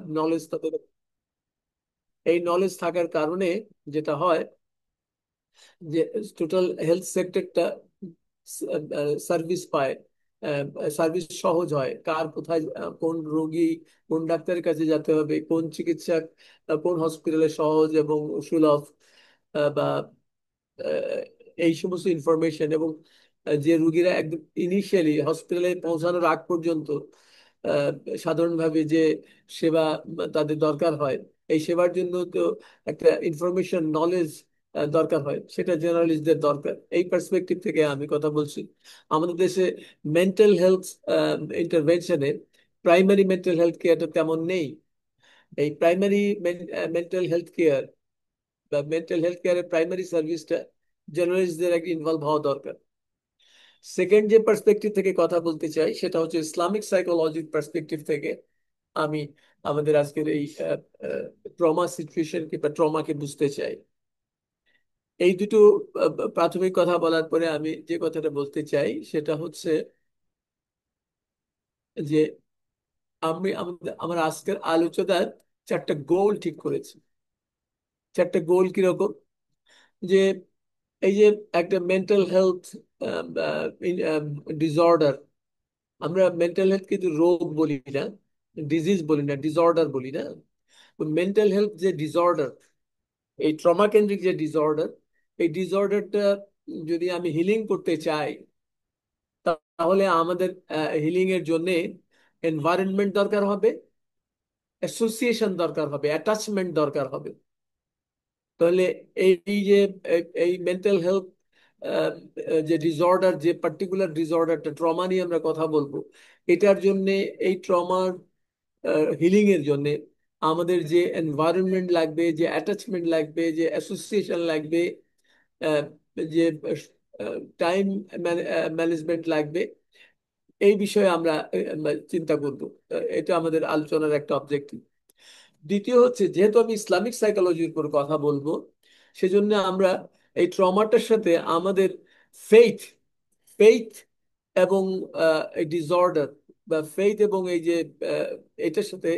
Knowledge তাদের, এই knowledge থাকার কারণে যেটা হয় যে টোটাল হেলথ সেক্টরটা সার্ভিস পায়, সার্ভিস সহজ হয়, কার কোথায় কোন রোগী কোন ডাক্তারের কাছে যেতে হবে, কোন চিকিৎসক কোন হসপিটালে সহজ এবং সুলভ, বা আহ, এই সমস্ত ইনফরমেশন, এবং যে রুগীরা একদম ইনিশিয়ালি হসপিটালে পৌঁছানোর আগ পর্যন্ত আহ, সাধারণভাবে যে সেবা তাদের দরকার হয়, এই সেবার জন্য তো একটা ইনফরমেশন নলেজ দরকার হয়, সেটা জেনারেলিস্টদের দরকার। এই পার্সপেক্টিভ থেকে আমি কথা বলছি। আমাদের দেশে মেন্টাল হেলথ ইন্টারভেনশনে প্রাইমারি মেন্টাল হেলথ কেয়ারটা তেমন নেই। এই প্রাইমারি মেন্টাল হেলথ কেয়ার বা মেন্টাল হেলথ কেয়ারের প্রাইমারি সার্ভিসটা জার্নালিস্টদের একটা ইনভলভ হওয়া দরকার। সেকেন্ড যে পার্সপেক্টিভ থেকে কথা বলতে চাই সেটা হচ্ছে ইসলামিক সাইকোলজির পার্সপেক্টিভ থেকে। আমি আমাদের আজকের এই ট্রমা সিচুয়েশনকে বা ট্রমাকে বুঝতে চাই। এই দুটো প্রাথমিক কথা বলার পরে আমি যে কথাটা বলতে চাই সেটা হচ্ছে যে আমার আজকের আলোচনার চারটা গোল ঠিক করেছি। চারটা গোল কিরকম, যে এই যে একটা মেন্টাল হেলথ ডিসঅর্ডার, আমরা মেন্টাল হেলথ কিন্তু রোগ বলি না, ডিজিজ বলি না, ডিসঅর্ডার বলি না। মেন্টাল হেলথ যে ডিসঅর্ডার, এই ট্রমা কেন্দ্রিক যে ডিসঅর্ডার, এই ডিসঅর্ডারটা যদি আমি হিলিং করতে চাই, তাহলে আমাদের হিলিং এর জন্য এনভায়রনমেন্ট দরকার হবে, অ্যাসোসিয়েশন দরকার হবে, অ্যাটাচমেন্ট দরকার হবে। তাহলে এই যে এই মেন্টাল হেলথ যে ডিসঅর্ডার, যে পার্টিকুলার ডিসঅর্ডারটা ট্রমা নিয়ে আমরা কথা বলবো, এটার জন্য, এই ট্রমার হিলিং এর জন্য আমাদের যে এনভায়রনমেন্ট লাগবে, যে অ্যাটাচমেন্ট লাগবে, যে অ্যাসোসিয়েশন লাগবে, আহ, যে টাইম ম্যানেজমেন্ট লাগবে, এই বিষয়ে আমরা চিন্তা করব। এটা আমাদের আলোচনার একটা অবজেক্টিভ। দ্বিতীয় হচ্ছে, যেহেতু আমি ইসলামিক সাইকোলজির উপর কথা বলবো, সেজন্য আমরা এই ট্রমাটার সাথে আমাদের ফেইথ ফেইথ এবং এই ডিসঅর্ডার বা ফেইথ এবং এই যে এটার সাথে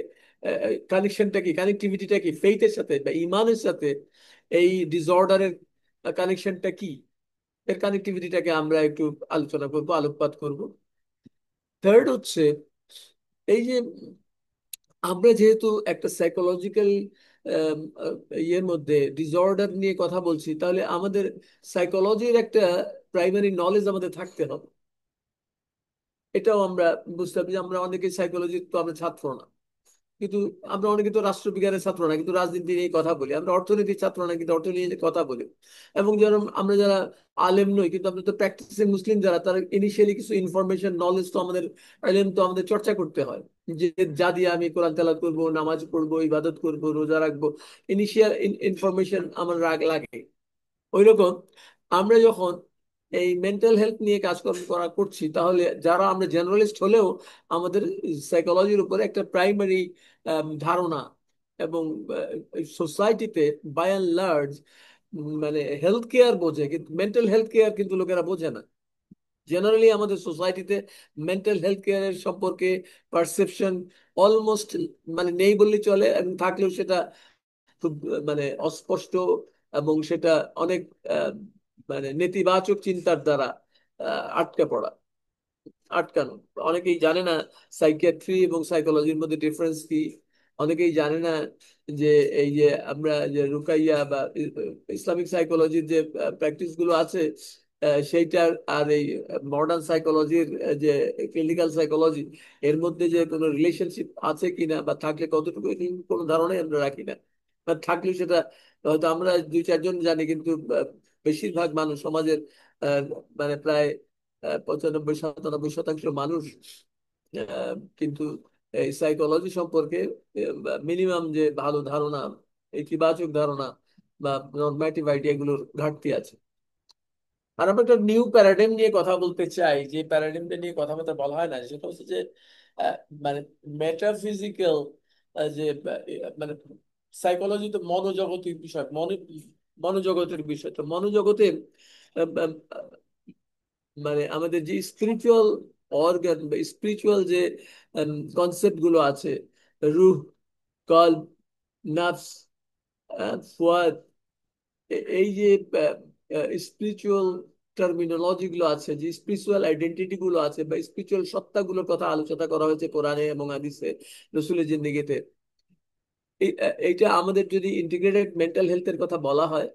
কানেকশনটা কি, কানেক্টিভিটিটা কি, ফেইথের সাথে বা ইমানের সাথে এই ডিসঅর্ডারের কানেকশনটা কি, এর কানেক্টিভিটিটাকে আমরা একটু আলোচনা করব, আলোকপাত করব। থার্ড হচ্ছে, এই যে আমরা যেহেতু একটা সাইকোলজিক্যাল ইয়ের মধ্যে ডিসঅর্ডার নিয়ে কথা বলছি, তাহলে আমাদের সাইকোলজির একটা প্রাইমারি নলেজ আমাদের থাকতে হবে। এটাও আমরা বুঝতে হবে যে আমরা অনেকে সাইকোলজির তো আমরা ছাত্র না, কিন্তু আমরা অনেকে তো রাষ্ট্রবিজ্ঞানের ছাত্র না কিন্তু রাজনীতি নিয়ে কথা বলি, আমরা অর্থনীতির ছাত্র না কিন্তু অর্থনীতি নিয়ে কথা বলি। এবং যারা আমরা যারা আলেম নই কিন্তু আমরা তো প্র্যাকটিসিং মুসলিম যারা, তারা ইনিশিয়ালি কিছু ইনফরমেশন নলেজ তো আমাদের, আলেম তো আমাদের চর্চা করতে হয়, যে যা দিয়ে আমি কোরআন তেলাওয়াত করবো, নামাজ পড়বো, ইবাদত করবো, রোজা রাখবো, ইনিশিয়াল ইনফরমেশন আমার লাগে। ওইরকম আমরা যখন এই মেন্টাল হেলথ নিয়ে কাজকর্ম করছি, তাহলে যারা আমরা জেনারেলিস্ট হলেও আমাদের সাইকোলজির উপরে একটা প্রাইমারি ধারণা, এবং সোসাইটিতে বাই অ্যান্ড লার্জ মানে হেলথ কেয়ার বোঝে কিন্তু মেন্টাল হেলথ কেয়ার কিন্তু লোকেরা বোঝে না। জেনারেলি আমাদের সোসাইটিতে মেন্টাল হেলথ কেয়ারের সম্পর্কে পারসেপশন অলমোস্ট মানে নেই বললেই চলে, এবং থাকলেও সেটা খুব মানে অস্পষ্ট, এবং সেটা অনেক আহ, মানে নেতিবাচক চিন্তার দ্বারা আটকে পড়া, আটকানো। অনেকেই জানে না সাইকিয়াট্রি এবং সাইকোলজির মধ্যে ডিফারেন্স কি। অনেকেই জানে না যে এই যে আমরা যে রুকাইয়া বা ইসলামিক সাইকোলজির যে প্র্যাকটিস গুলো আছে, সেইটার আর এই মডার্ন সাইকোলজির যে ক্লিনিক্যাল সাইকোলজি, এর মধ্যে যে কোনো রিলেশনশিপ আছে কিনা বা থাকলে কতটুকু, এরকম কোনো ধারণাই আমরা রাখি না। বা থাকলেও সেটা হয়তো আমরা দুই চারজন জানি, কিন্তু বেশিরভাগ মানুষ সমাজের আহ, মানে প্রায় 95-97% মানুষ কিন্তু এই সাইকোলজি সম্পর্কে মিনিমাম যে ভালো ধারণা, ইতিবাচক ধারণা বা নর্মেটিভ আইডিয়া গুলোর ঘাটতি আছে। আর আমরা একটা নিউ প্যারাডিম নিয়ে কথা বলতে চাই, যে প্যারাডিমটা নিয়ে কথা বলতে বলা হয় না, সেটা হচ্ছে যে আহ, মানে মেটাফিজিক্যাল, যে মানে সাইকোলজি তো মনোজগতের বিষয়, মনোজগতের বিষয়, তো মনোজগতের মানে আমাদের যে স্পিরিচুয়াল অর্গান বা স্পিরিচুয়াল যে কনসেপ্ট গুলো আছে, রূহ, কল, নাফস, ফুয়াদ, এই যে স্পিরিচুয়াল টার্মিনোলজি গুলো আছে, যে স্পিরিচুয়াল আইডেন্টিটি গুলো আছে বা স্পিরিচুয়াল সত্তাগুলোর কথা আলোচনা করা হয়েছে কোরআনে এবং হাদিসে, রসুলের জিন্দেগিতে, এইটা আমাদের যদি ইন্টিগ্রেটেড মেন্টাল হেলথের কথা বলা হয়,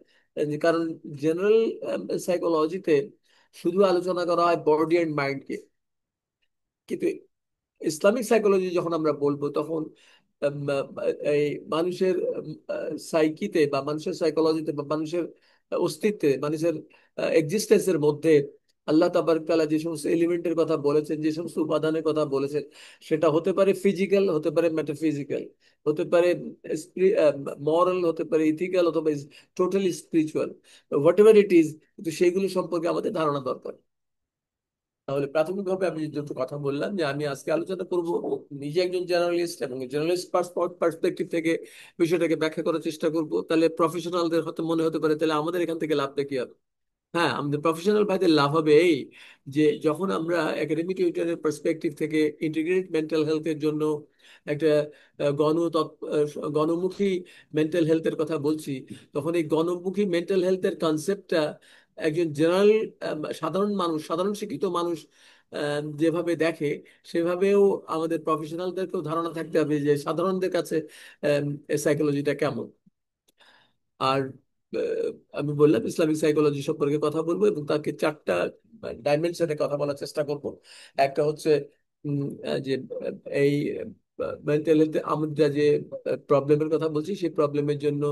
কারণ জেনারেল সাইকোলজিতে শুধু আলোচনা করা হয় বডি অ্যান্ড মাইন্ডকে, কিন্তু ইসলামিক সাইকোলজি যখন আমরা বলবো তখন এই মানুষের সাইকিতে বা মানুষের সাইকোলজিতে বা মানুষের অস্তিত্বে, মানুষের এক্সিস্টেন্সের মধ্যে আল্লাহ তাবারক তাআলা যে সমস্ত এলিমেন্টের কথা বলেছেন, যে সমস্ত উপাদানের কথা বলেছেন, সেটা হতে পারে ফিজিক্যাল, হতে পারে মেটাফিজিক্যাল, হতে পারে মরাল, হতে পারে ইথিক্যাল, অথবা totally spiritual, what ever it is, কিন্তু সেইগুলো সম্পর্কে আমাদের ধারণা দরকার। তাহলে প্রাথমিকভাবে আমি দুটো কথা বললাম, যে আমি আজকে আলোচনা করব নিজে একজন জার্নালিস্ট এবং জার্নালিস্ট পার্সপেক্টিভ থেকে বিষয়টাকে ব্যাখ্যা করার চেষ্টা করব। তাহলে প্রফেশনালদের হয়তো মনে হতে পারে তাহলে আমাদের এখান থেকে লাভটা কি হবে। হ্যাঁ, আমাদের প্রফেশনাল ভাইদের লাভ হবে এই, যে যখন আমরা একাডেমিক টিউটরের পার্সপেক্টিভ থেকে ইন্টিগ্রেটেড মেন্টাল হেলথের জন্য একটা গণমুখী মেন্টাল হেলথের কথা বলছি, তখন এই গণমুখী মেন্টাল হেলথের কনসেপ্টটা একজন জেনারেল, সাধারণ মানুষ, সাধারণ শিক্ষিত মানুষ যেভাবে দেখে, সেভাবেও আমাদের প্রফেশনালদেরকেও ধারণা থাকতে হবে যে সাধারণদের কাছে সাইকোলজিটা কেমন। আর আহ, আমি বললাম ইসলামিক সাইকোলজি সম্পর্কে কথা বলবো এবং তাকে চারটা ডাইমেনশনে কথা বলার চেষ্টা করব। একটা হচ্ছে যে এই মেন্টাল হেলথ আমরা যে প্রবলেমের কথা বলছি, সেই প্রবলেমের জন্য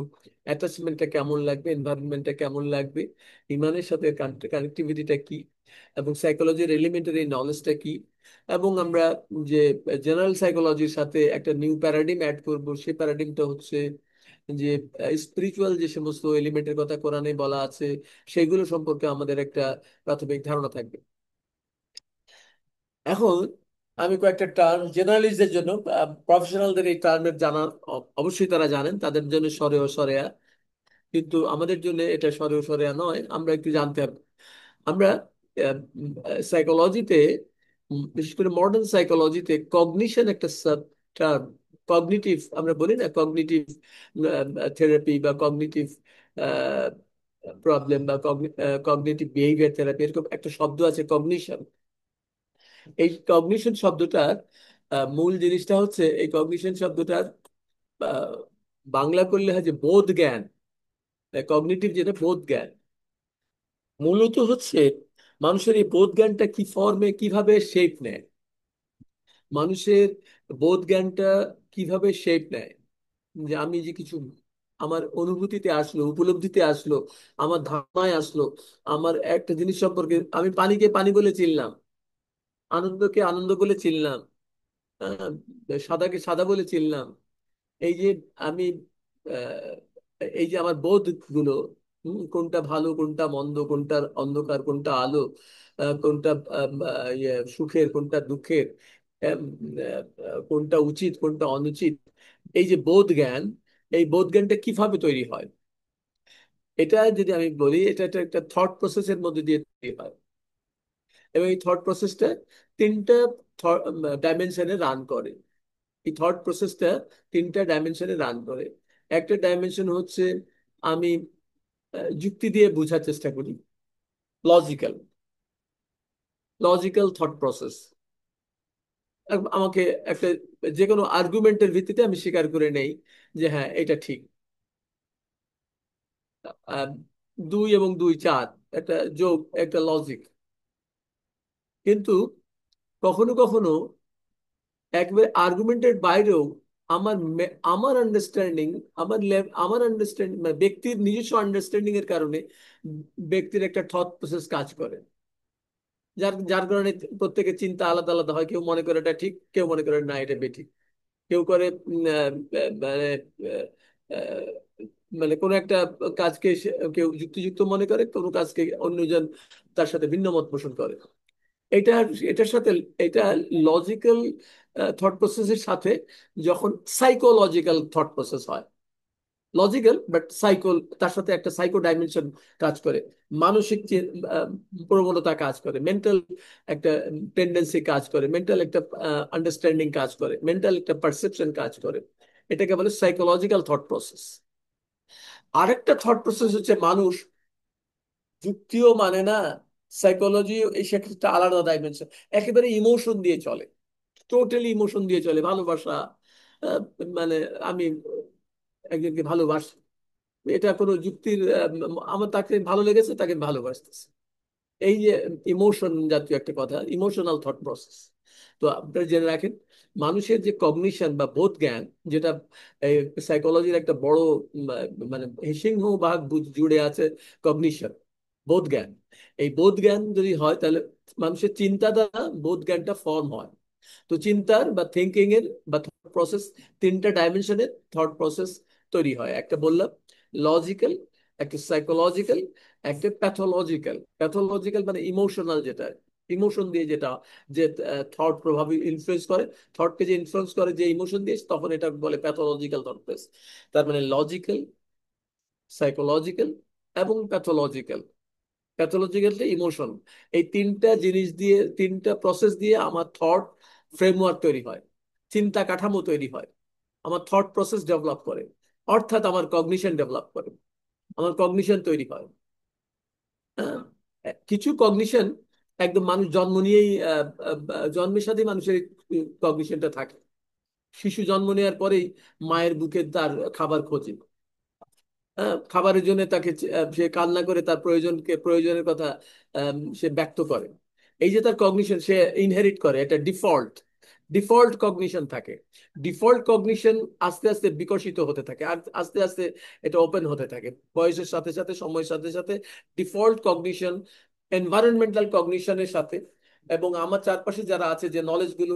অ্যাটাচমেন্টটা কেমন লাগবে, এনভায়রনমেন্টটা কেমন লাগবে, ইমানের সাথে কানেক্টিভিটিটা কি, এবং সাইকোলজির এলিমেন্টারি নলেজটা কি, এবং আমরা যে জেনারেল সাইকোলজির সাথে একটা নিউ প্যারাডিম অ্যাড করব, সেই প্যারাডিমটা হচ্ছে যে স্পিরিচুয়াল যে সমস্ত এলিমেন্টের কথা কোরআনে বলা আছে, সেগুলো সম্পর্কে আমাদের একটা প্রাথমিক ধারণা থাকবে। এখন আমি কয়েকটা টার্ম জেনারেলিস্টদের জন্য, প্রফেশনালদের এই টার্মের জানা অবশ্যই তারা জানেন, তাদের জন্য সরে ও সরেয়া, কিন্তু আমাদের জন্য এটা সরে ও সরেয়া নয়, আমরা একটু জানতে হবে। আমরা সাইকোলজিতে, বিশেষ করে মডার্ন সাইকোলজিতে কগনিশন একটা সাব টার্ম, কগনিটিভ আমরা বলি না, কগনিটিভ থেরাপি বা কগনিটিভ প্রবলেম বা কগনিটিভ বিহেভিয়ার থেরাপি, এরকম একটা শব্দ আছে কগনিশন। এই কগনিশন শব্দটার মূল জিনিসটা হচ্ছে, এই কগনিশন শব্দটার আহ, বাংলা করলে হয় যে বোধ জ্ঞান। কগনিটিভ যেটা বোধ জ্ঞান, মূলত হচ্ছে মানুষের এই বোধ জ্ঞানটা কি ফর্মে কিভাবে শেপ নেয়, মানুষের বোধ জ্ঞানটা কিভাবে শেপ নেয়, যে আমি যে কিছু আমার অনুভূতিতে আসলো, উপলব্ধিতে আসলো, আমার ধারণায় আসলো, আমার একটা জিনিস সম্পর্কে, আমি পানিকে পানি বলে চিনলাম, আনন্দকে আনন্দ বলে চিনলাম, সাদাকে সাদা বলে চিনলাম, এই যে আমি আহ, এই যে আমার বোধ গুলো, কোনটা ভালো কোনটা মন্দ, কোনটা অন্ধকার কোনটা আলো, কোনটা সুখের কোনটা দুঃখের, আম, কোনটা উচিত কোনটা অনুচিত, এই যে বোধ জ্ঞান, এই বোধ জ্ঞানটা কিভাবে তৈরি হয়, এটা যদি আমি বলি, এটা একটা একটা থট প্রসেসের মধ্যে দিয়ে তৈরি হয়। এবং এই থট প্রসেসটা তিনটা ডাইমেনশনে রান করে। এই থট প্রসেসটা তিনটা ডাইমেনশনে রান করে। একটা ডাইমেনশন হচ্ছে আমি যুক্তি দিয়ে বোঝার চেষ্টা করি, লজিক্যাল, লজিক্যাল থট প্রসেস। আমাকে একটা যে কোনো আর্গুমেন্টের ভিত্তিতে আমি স্বীকার করে নেই যে হ্যাঁ এটা ঠিক। আহ, দুই এবং দুই চার, একটা যোগ, একটা লজিক। কিন্তু কখনো কখনো একবারে আর্গুমেন্টের বাইরেও আমার আমার আন্ডারস্ট্যান্ডিং, আমার আন্ডারস্ট্যান্ডিং মানে ব্যক্তির নিজস্ব আন্ডারস্ট্যান্ডিং এর কারণে ব্যক্তির একটা থট প্রসেস কাজ করে, যার যার কারণে প্রত্যেকের চিন্তা আলাদা আলাদা হয়। কেউ মনে করে এটা ঠিক, কেউ মনে করে না এটা বেঠিক। কেউ করে মানে আহ, আহ, মানে কোনো একটা কাজকে কেউ যুক্তিযুক্ত মনে করে, কোনো কাজকে অন্যজন তার সাথে ভিন্ন মত পোষণ করে। এটা এটার সাথে, এটা লজিক্যাল থট প্রসেসের সাথে যখন সাইকোলজিক্যাল থট প্রসেস হয়, লজিক্যাল বাট সাইকো, তার সাথে একটা সাইকো ডাইমেনশন কাজ করে, মানসিক যে প্রবণতা কাজ করে, মেন্টাল একটা টেন্ডেন্সি কাজ করে, মেন্টাল একটা আন্ডারস্ট্যান্ডিং কাজ করে, মেন্টাল একটা পারসেপশন কাজ করে। এটাকে বলে সাইকোলজিক্যাল থট প্রসেস। আরেকটা থট প্রসেস হচ্ছে মানুষ যুক্তিও মানে না, সাইকোলজি এই সেক্ষেত্রে আলাদা ডাইমেনশন, একেবারে ইমোশন দিয়ে চলে, টোটালি ইমোশন দিয়ে চলে। ভালোবাসা, আহ, মানে আমি একজনকে ভালোবাসি, এটা কোনো যুক্তির আমার তাকে ভালো লেগেছে, তাকে ভালোবাসতেছে, এই যে ইমোশন জাতীয় একটা কথা, ইমোশনাল থট প্রসেস। তো আপনারা জেনে রাখেন, মানুষের যে কগনিশন বা বোধ জ্ঞান, যেটা এই সাইকোলজির একটা বড় মানে সিংহভাগ জুড়ে আছে কগনিশন, বোধ জ্ঞান। এই বোধ জ্ঞান যদি হয় তাহলে মানুষের চিন্তা দ্বারা বোধ জ্ঞানটা ফর্ম হয়। তো চিন্তার বা থিঙ্কিং এর বা থট প্রসেস, তিনটা ডাইমেনশনের থট প্রসেস তৈরি হয়। একটা বললাম লজিক্যাল, একটা সাইকোলজিক্যাল, একটা প্যাথোলজিক্যাল। প্যাথোলজিক্যাল মানে ইমোশনাল, যেটা ইমোশন দিয়ে যেটা, যে থট প্রভাবে ইনফ্লুয়েন্স করে, থটকে যে ইনফ্লুয়েন্স করে যে ইমোশন দিয়ে, তখন এটা বলে প্যাথোলজিক্যাল থট প্রসেস। তার মানে লজিক্যাল, সাইকোলজিক্যাল এবং প্যাথোলজিক্যাল। প্যাথোলজিক্যালটা ইমোশন। এই তিনটা জিনিস দিয়ে, তিনটা প্রসেস দিয়ে আমার থট ফ্রেমওয়ার্ক তৈরি হয়, চিন্তা কাঠামো তৈরি হয়, আমার থট প্রসেস ডেভেলপ করে, অর্থাৎ আমার কগনিশন ডেভেলপ করে, আমার কগনিশন তৈরি হয়। হ্যাঁ? কিছু কগনিশন একদম মানুষ জন্ম নিয়েই জন্মের সাথে মানুষের কগনিশনটা থাকে। শিশু জন্ম নেওয়ার পরেই মায়ের বুকে তার খাবার খোঁজে, খাবারের জন্য তাকে সে কান্না করে তার প্রয়োজনের কথা সে ব্যক্ত করে। এই যে তার কগনিশন সে ইনহেরিট করে, এটা ডিফল্ট, ডিফল্ট কগনিশন থাকে। ডিফল্ট কগনিশন আস্তে আস্তে বিকশিত হতে থাকে, আর আস্তে আস্তে এটা ওপেন হতে থাকে বয়সের সাথে সাথে, সময়ের সাথে সাথে। ডিফল্ট কগনিশন এনভায়রনমেন্টাল কগনিশনের সাথে, এবং আমার চারপাশে যারা আছে, যে নলেজ গুলো,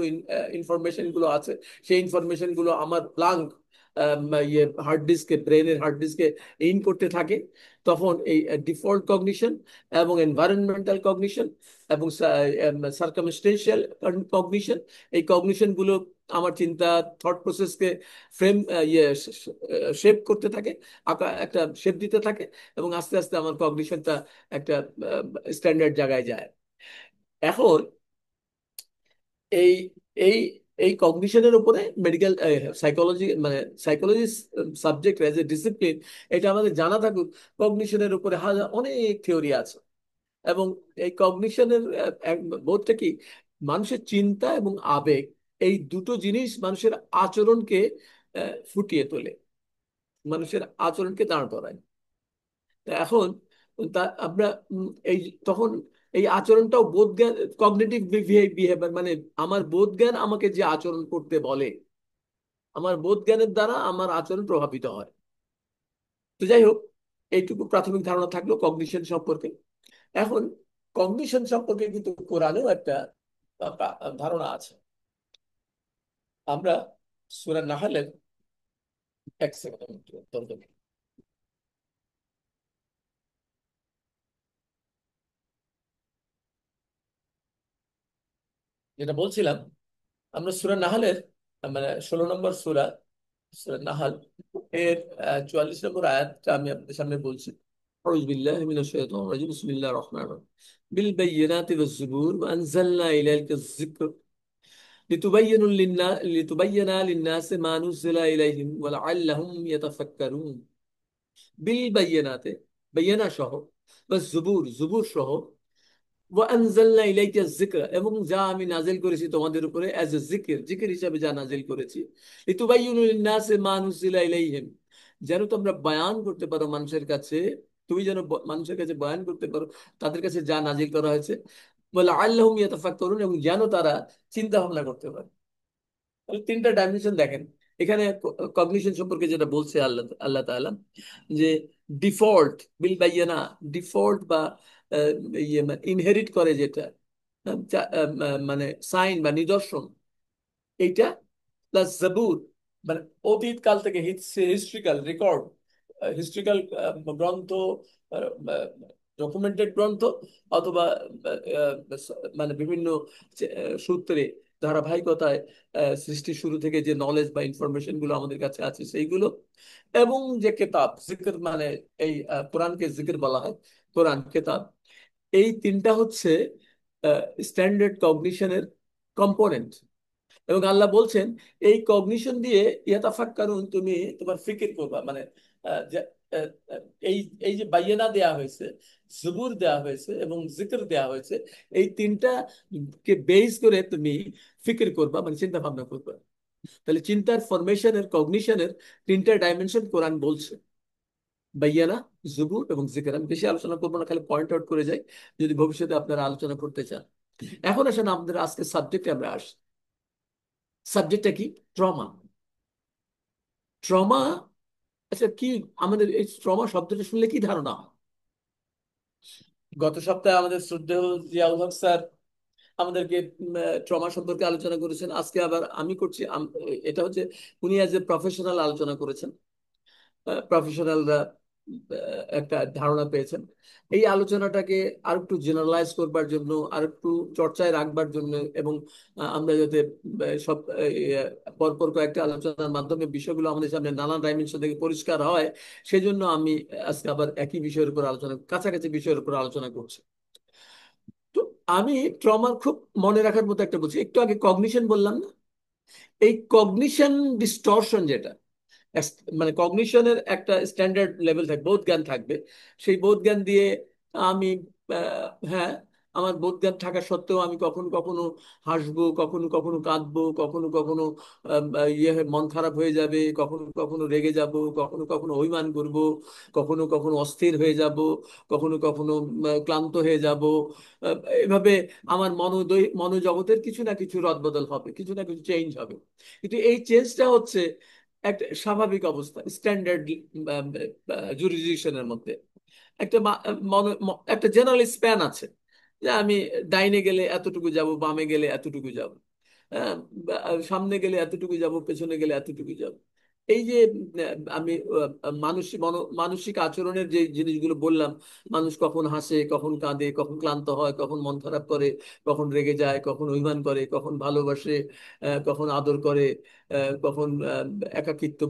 ইনফরমেশন গুলো আছে, সেই ইনফরমেশন গুলো আমার ব্লাঙ্ক ইয়ে হার্ড ডিস্কে, ব্রেনের হার্ড ডিস্কে ইন করতে থাকে। তখন এই ডিফল্ট কগনিশন এবং এনভায়রনমেন্টাল কগনিশন এবং সার্কামস্টেন্সিয়াল কগনিশন, এই কগনিশন গুলো আমার চিন্তা, থট প্রসেসকে ফ্রেম ইয়ে শেপ করতে থাকে, একটা শেপ দিতে থাকে, এবং আস্তে আস্তে আমার কগনিশনটা একটা স্ট্যান্ডার্ড জায়গায় যায়। এখন এই এই এই কগনিশনের উপরে মেডিকেল সাইকোলজি, মানে psychology subject as a discipline, এটা আমাদের জানা থাকুক। কগনিশনের উপরে অনেক থিওরি আছে, এবং এই কগনিশনের বোধটা কি, মানুষের চিন্তা এবং আবেগ, এই দুটো জিনিস মানুষের আচরণকে ফুটিয়ে তোলে, মানুষের আচরণকে দাঁড় করায়। তা এখন আমরা এই তখন এই আচরণটাও বোধ জ্ঞান, কগনিটিভ বিহেভিয়ার, মানে আমার বোধ জ্ঞান আমাকে যে আচরণ করতে বলে, আমার বোধ জ্ঞানের দ্বারা আমার আচরণ প্রভাবিত হয়। তো যাই হোক, এইটুকু প্রাথমিক ধারণা থাকলো কগনিশন সম্পর্কে। এখন কগনিশন সম্পর্কে কিন্তু কোরআনেও একটা ধারণা আছে। আমরা সূরা নাহলের, এক সেকেন্ড যেটা বলছিলাম, আমরা সূরা নাহলের মানে 16 নম্বর সূরা, সূরা নাহল এর 44 নম্বর আয়াতটা আমি আপনাদের সামনে বলছি। আউযু বিল্লাহি মিনাশ শাইতানির রাজিম, বিসমিল্লাহির রহমানির রহিম। বিল বায়্যিনাতি ওয়াজ জুবুর ওয়া আনজালনা ইলাইকা যিকর লিতুবাইয়িনা লিন-নাসি মা নুজিলা ইলাইহিম ওয়া লাআল্লাহুম ইয়াতাফাক্কারুন। বিল বায়্যিনাতে, বায়্যিনা সহ, ওয়াজ জুবুর, জুবুর সহ, ওয়ানজালনা ইলাইকা যিকরা, এবং যা আমি নাজিল করেছি তোমাদের উপরে অ্যাজ এ জিকির, জিকির হিসাবে যা নাজিল করেছি। লিতুবাইয়িনু লিন-নাসি মা নুজিলা ইলাইহিম, যেন তোমরা বয়ান করতে পারো মানুষের কাছে, তুমি যেন মানুষের কাছে বয়ান করতে পারো তাদের কাছে যা নাজিল করা হয়েছে। বলে আল্লাহুম ইয়াতাফাক্কারুন, এবং যেন তারা চিন্তা ভাবনা করতে পারে। তাহলে তিনটা ডাইমেনশন দেখেন এখানে কগনিশন সম্পর্কে যেটা বলছে আল্লাহ আল্লাহ তাআলা, যে ডিফল্ট বিল বাইয়ানা, ডিফল্ট বা আহ, ইয়ে ইনহেরিট করে যেটা, মানে সাইন বা নিদর্শন, এইটা প্লাস জাবুর, মানে অতীত কাল থেকে হিস্ট্রিক্যাল রেকর্ড, হিস্ট্রিক্যাল গ্রন্থ, ডকুমেন্টেড গ্রন্থ, অথবা মানে বিভিন্ন সূত্রে, ধারাবাহিকতায় সৃষ্টির শুরু থেকে যে নলেজ বা ইনফরমেশন গুলো আমাদের কাছে আছে সেইগুলো, এবং যে কেতাব জিকির, মানে এই কোরআনকে জিকির বলা হয়, কোরআন কেতাব, এই তিনটা হচ্ছে স্ট্যান্ডার্ড কগনিশনের কম্পোনেন্ট। এবং আল্লাহ বলছেন এই কগনিশন দিয়ে ইয়াতাফাক্কারুন, তুমি তোমার ফিকির করবা, মানে আহ, আহ, এই এই যে বাইয়ানা দেয়া হয়েছে, জুবুর দেয়া হয়েছে এবং জিকির দেয়া হয়েছে, এই তিনটা কে বেস করে তুমি ফিকির করবা, মানে চিন্তা ভাবনা করবা। তাহলে চিন্তার ফরমেশনের, কগনিশনের তিনটা ডাইমেনশন কোরআন বলছে: বাইয়ানা, জুবুর এবং জিকির। আমি বেশি আলোচনা করবো না, খালি পয়েন্ট আউট করে যাই, যদি ভবিষ্যতে আপনারা আলোচনা করতে চান। এখন আসেন আমাদের আজকের সাবজেক্টে আমরা আসি। সাবজেক্টটা কি? ট্রমা। ট্রমা, আচ্ছা কি, আমাদের এই ট্রমা শব্দটা শুনলে কি ধারণা হয়? গত সপ্তাহে আমাদের শ্রদ্ধেয় জিয়াউল হক স্যার আমাদেরকে ট্রমা সম্পর্কে আলোচনা করেছেন, আজকে আবার আমি করছি। এটা হচ্ছে উনি অ্যাজ এ প্রফেশনাল আলোচনা করেছেন, প্রফেশনালরা একটা ধারণা পেয়েছেন। এই আলোচনাটাকে আর একটু জেনারেলাইজ করবার জন্য, আর একটু চর্চায় রাখবার জন্য, এবং আমরা যাতে সব পরপর কয়েকটা আলোচনার মাধ্যমে বিষয়গুলো আমাদের সামনে নানান ডাইমেনশন থেকে পরিষ্কার হয়, সেজন্য আমি আজকে আবার একই বিষয়ের উপর আলোচনা, কাছাকাছি বিষয়ের উপর আলোচনা করছি। তো আমি ট্রমার খুব মনে রাখার মতো একটা বলছি, একটু আগে কগনিশন বললাম না? এই কগনিশন ডিস্টরশন যেটা, মানে কগনিশনের একটা স্ট্যান্ডার্ড লেভেল থাকবে, বোধ জ্ঞান থাকবে। সেই বোধ জ্ঞান দিয়ে আমি, হ্যাঁ, আমার বোধ জ্ঞান থাকা সত্ত্বেও আমি কখনো কখনো হাসবো, কখনো কখনো কাঁদবো, কখনো কখনো মন খারাপ হয়ে যাবে, কখনো কখনো রেগে যাব, কখনো কখনো অভিমান করব, কখনো কখনো অস্থির হয়ে যাব, কখনো কখনো ক্লান্ত হয়ে যাব। এভাবে আমার মনোজগতের কিছু না কিছু রদবদল হবে, কিছু না কিছু চেঞ্জ হবে। কিন্তু এই চেঞ্জটা হচ্ছে একটা স্বাভাবিক অবস্থা, স্ট্যান্ডার্ড জুরিসডিকশনের মধ্যে। একটা একটা জেনারেল স্প্যান আছে, যে আমি ডাইনে গেলে এতটুকু যাব, বামে গেলে এতটুকু যাব, হ্যাঁ, সামনে গেলে এতটুকু যাব, পেছনে গেলে এতটুকু যাব। এই যে আমি মানসিক আচরণের যে জিনিসগুলো বললাম, মানুষ কখন হাসে, কখন কাঁদে, কখন ক্লান্ত হয়, কখন মন খারাপ করে, কখন রেগে যায়, কখন অভিমান করে, কখন ভালোবাসে, কখন আদর করে, কখন একাকিত্ব,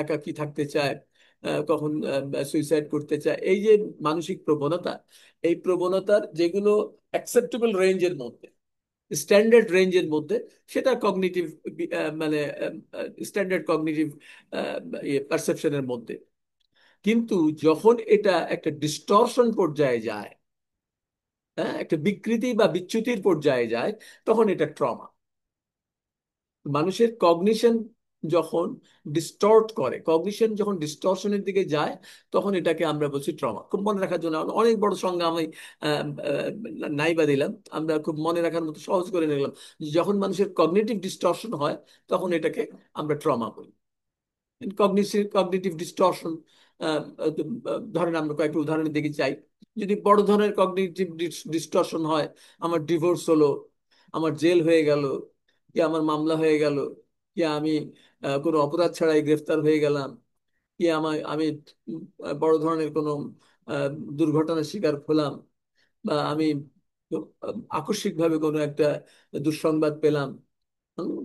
একাকী থাকতে চায়, কখন সুইসাইড করতে চায়। এই যে মানসিক প্রবণতা, এই প্রবণতার যেগুলো অ্যাকসেপ্টেবল রেঞ্জের মধ্যে, স্ট্যান্ডার্ড রেঞ্জের মধ্যে, সেটা কগনিটিভ, মানে স্ট্যান্ডার্ড কগনিটিভ পারসেপশনের মধ্যে। কিন্তু যখন এটা একটা ডিস্টরশন পর্যায়ে যায়, হ্যাঁ, একটা বিকৃতি বা বিচ্যুতির পর্যায়ে যায়, তখন এটা ট্রমা। মানুষের কগনিশন যখন ডিস্টর্ট করে, কগনিশন যখন ডিস্টরশনের দিকে যায়, তখন এটাকে আমরা বলছি ট্রমা। খুব মনে রাখার জন্য অনেক বড় সংজ্ঞা আমি আহ, নাই বা দিলাম, আমরা খুব মনে রাখার মতো সহজ করে নিলাম। যখন মানুষের কগনিটিভ ডিস্টরশন হয়, তখন এটাকে আমরা ট্রমা বলি। কগনিটিভ ডিস্টরশন, ধরেন আমরা কয়েকটা উদাহরণের দিকে চাই। যদি বড় ধরনের কগনিটিভ ডিস্টরশন হয়, আমার ডিভোর্স হলো, আমার জেল হয়ে গেল, কি আমার মামলা হয়ে গেল, কি আমি কোনো অপরাধ ছাড়াই গ্রেফতার হয়ে গেলাম, কি আমি বড় ধরনের কোনো আহ, দুর্ঘটনার শিকার হলাম, বা আমি আকস্মিকভাবে কোনো একটা দুঃসংবাদ পেলাম, হুম,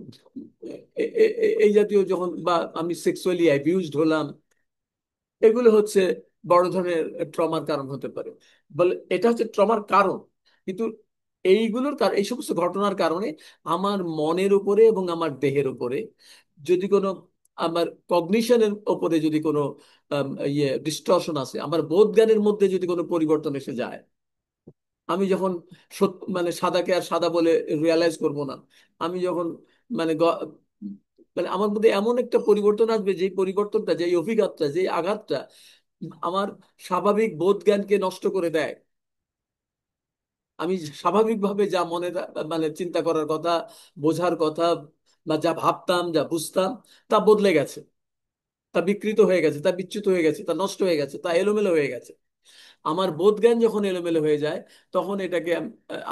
এই জাতীয় যখন, বা আমি সেক্সুয়ালি অ্যাবিউজড হলাম, এগুলো হচ্ছে বড় ধরনের ট্রমার কারণ হতে পারে। বলে এটা হচ্ছে ট্রমার কারণ। কিন্তু এই সমস্ত ঘটনার কারণে আমার মনের উপরে এবং আমার দেহের উপরে যদি কোনো, আমার কগনিশনের উপরে যদি কোনো ডিস্টরশন আছে, আমার বোধ জ্ঞানের মধ্যে যদি কোনো পরিবর্তন এসে যায়, আমি যখন মানে সাদাকে আর সাদা বলে রিয়ালাইজ করব না, আমি যখন মানে মানে আমার মধ্যে এমন একটা পরিবর্তন আসবে, যে পরিবর্তনটা, যে অভিঘাতটা, যে আঘাতটা আমার স্বাভাবিক বোধ জ্ঞানকে নষ্ট করে দেয়। আমি স্বাভাবিকভাবে যা মনে মানে চিন্তা করার কথা, বোঝার কথা, বা যা ভাবতাম, যা বুঝতাম, তা বদলে গেছে, তা বিকৃত হয়ে গেছে, তা বিচ্যুত হয়ে গেছে, তা নষ্ট হয়ে গেছে, তা এলোমেলো হয়ে গেছে। আমার বোধ জ্ঞান যখন এলোমেলো হয়ে যায়, তখন এটাকে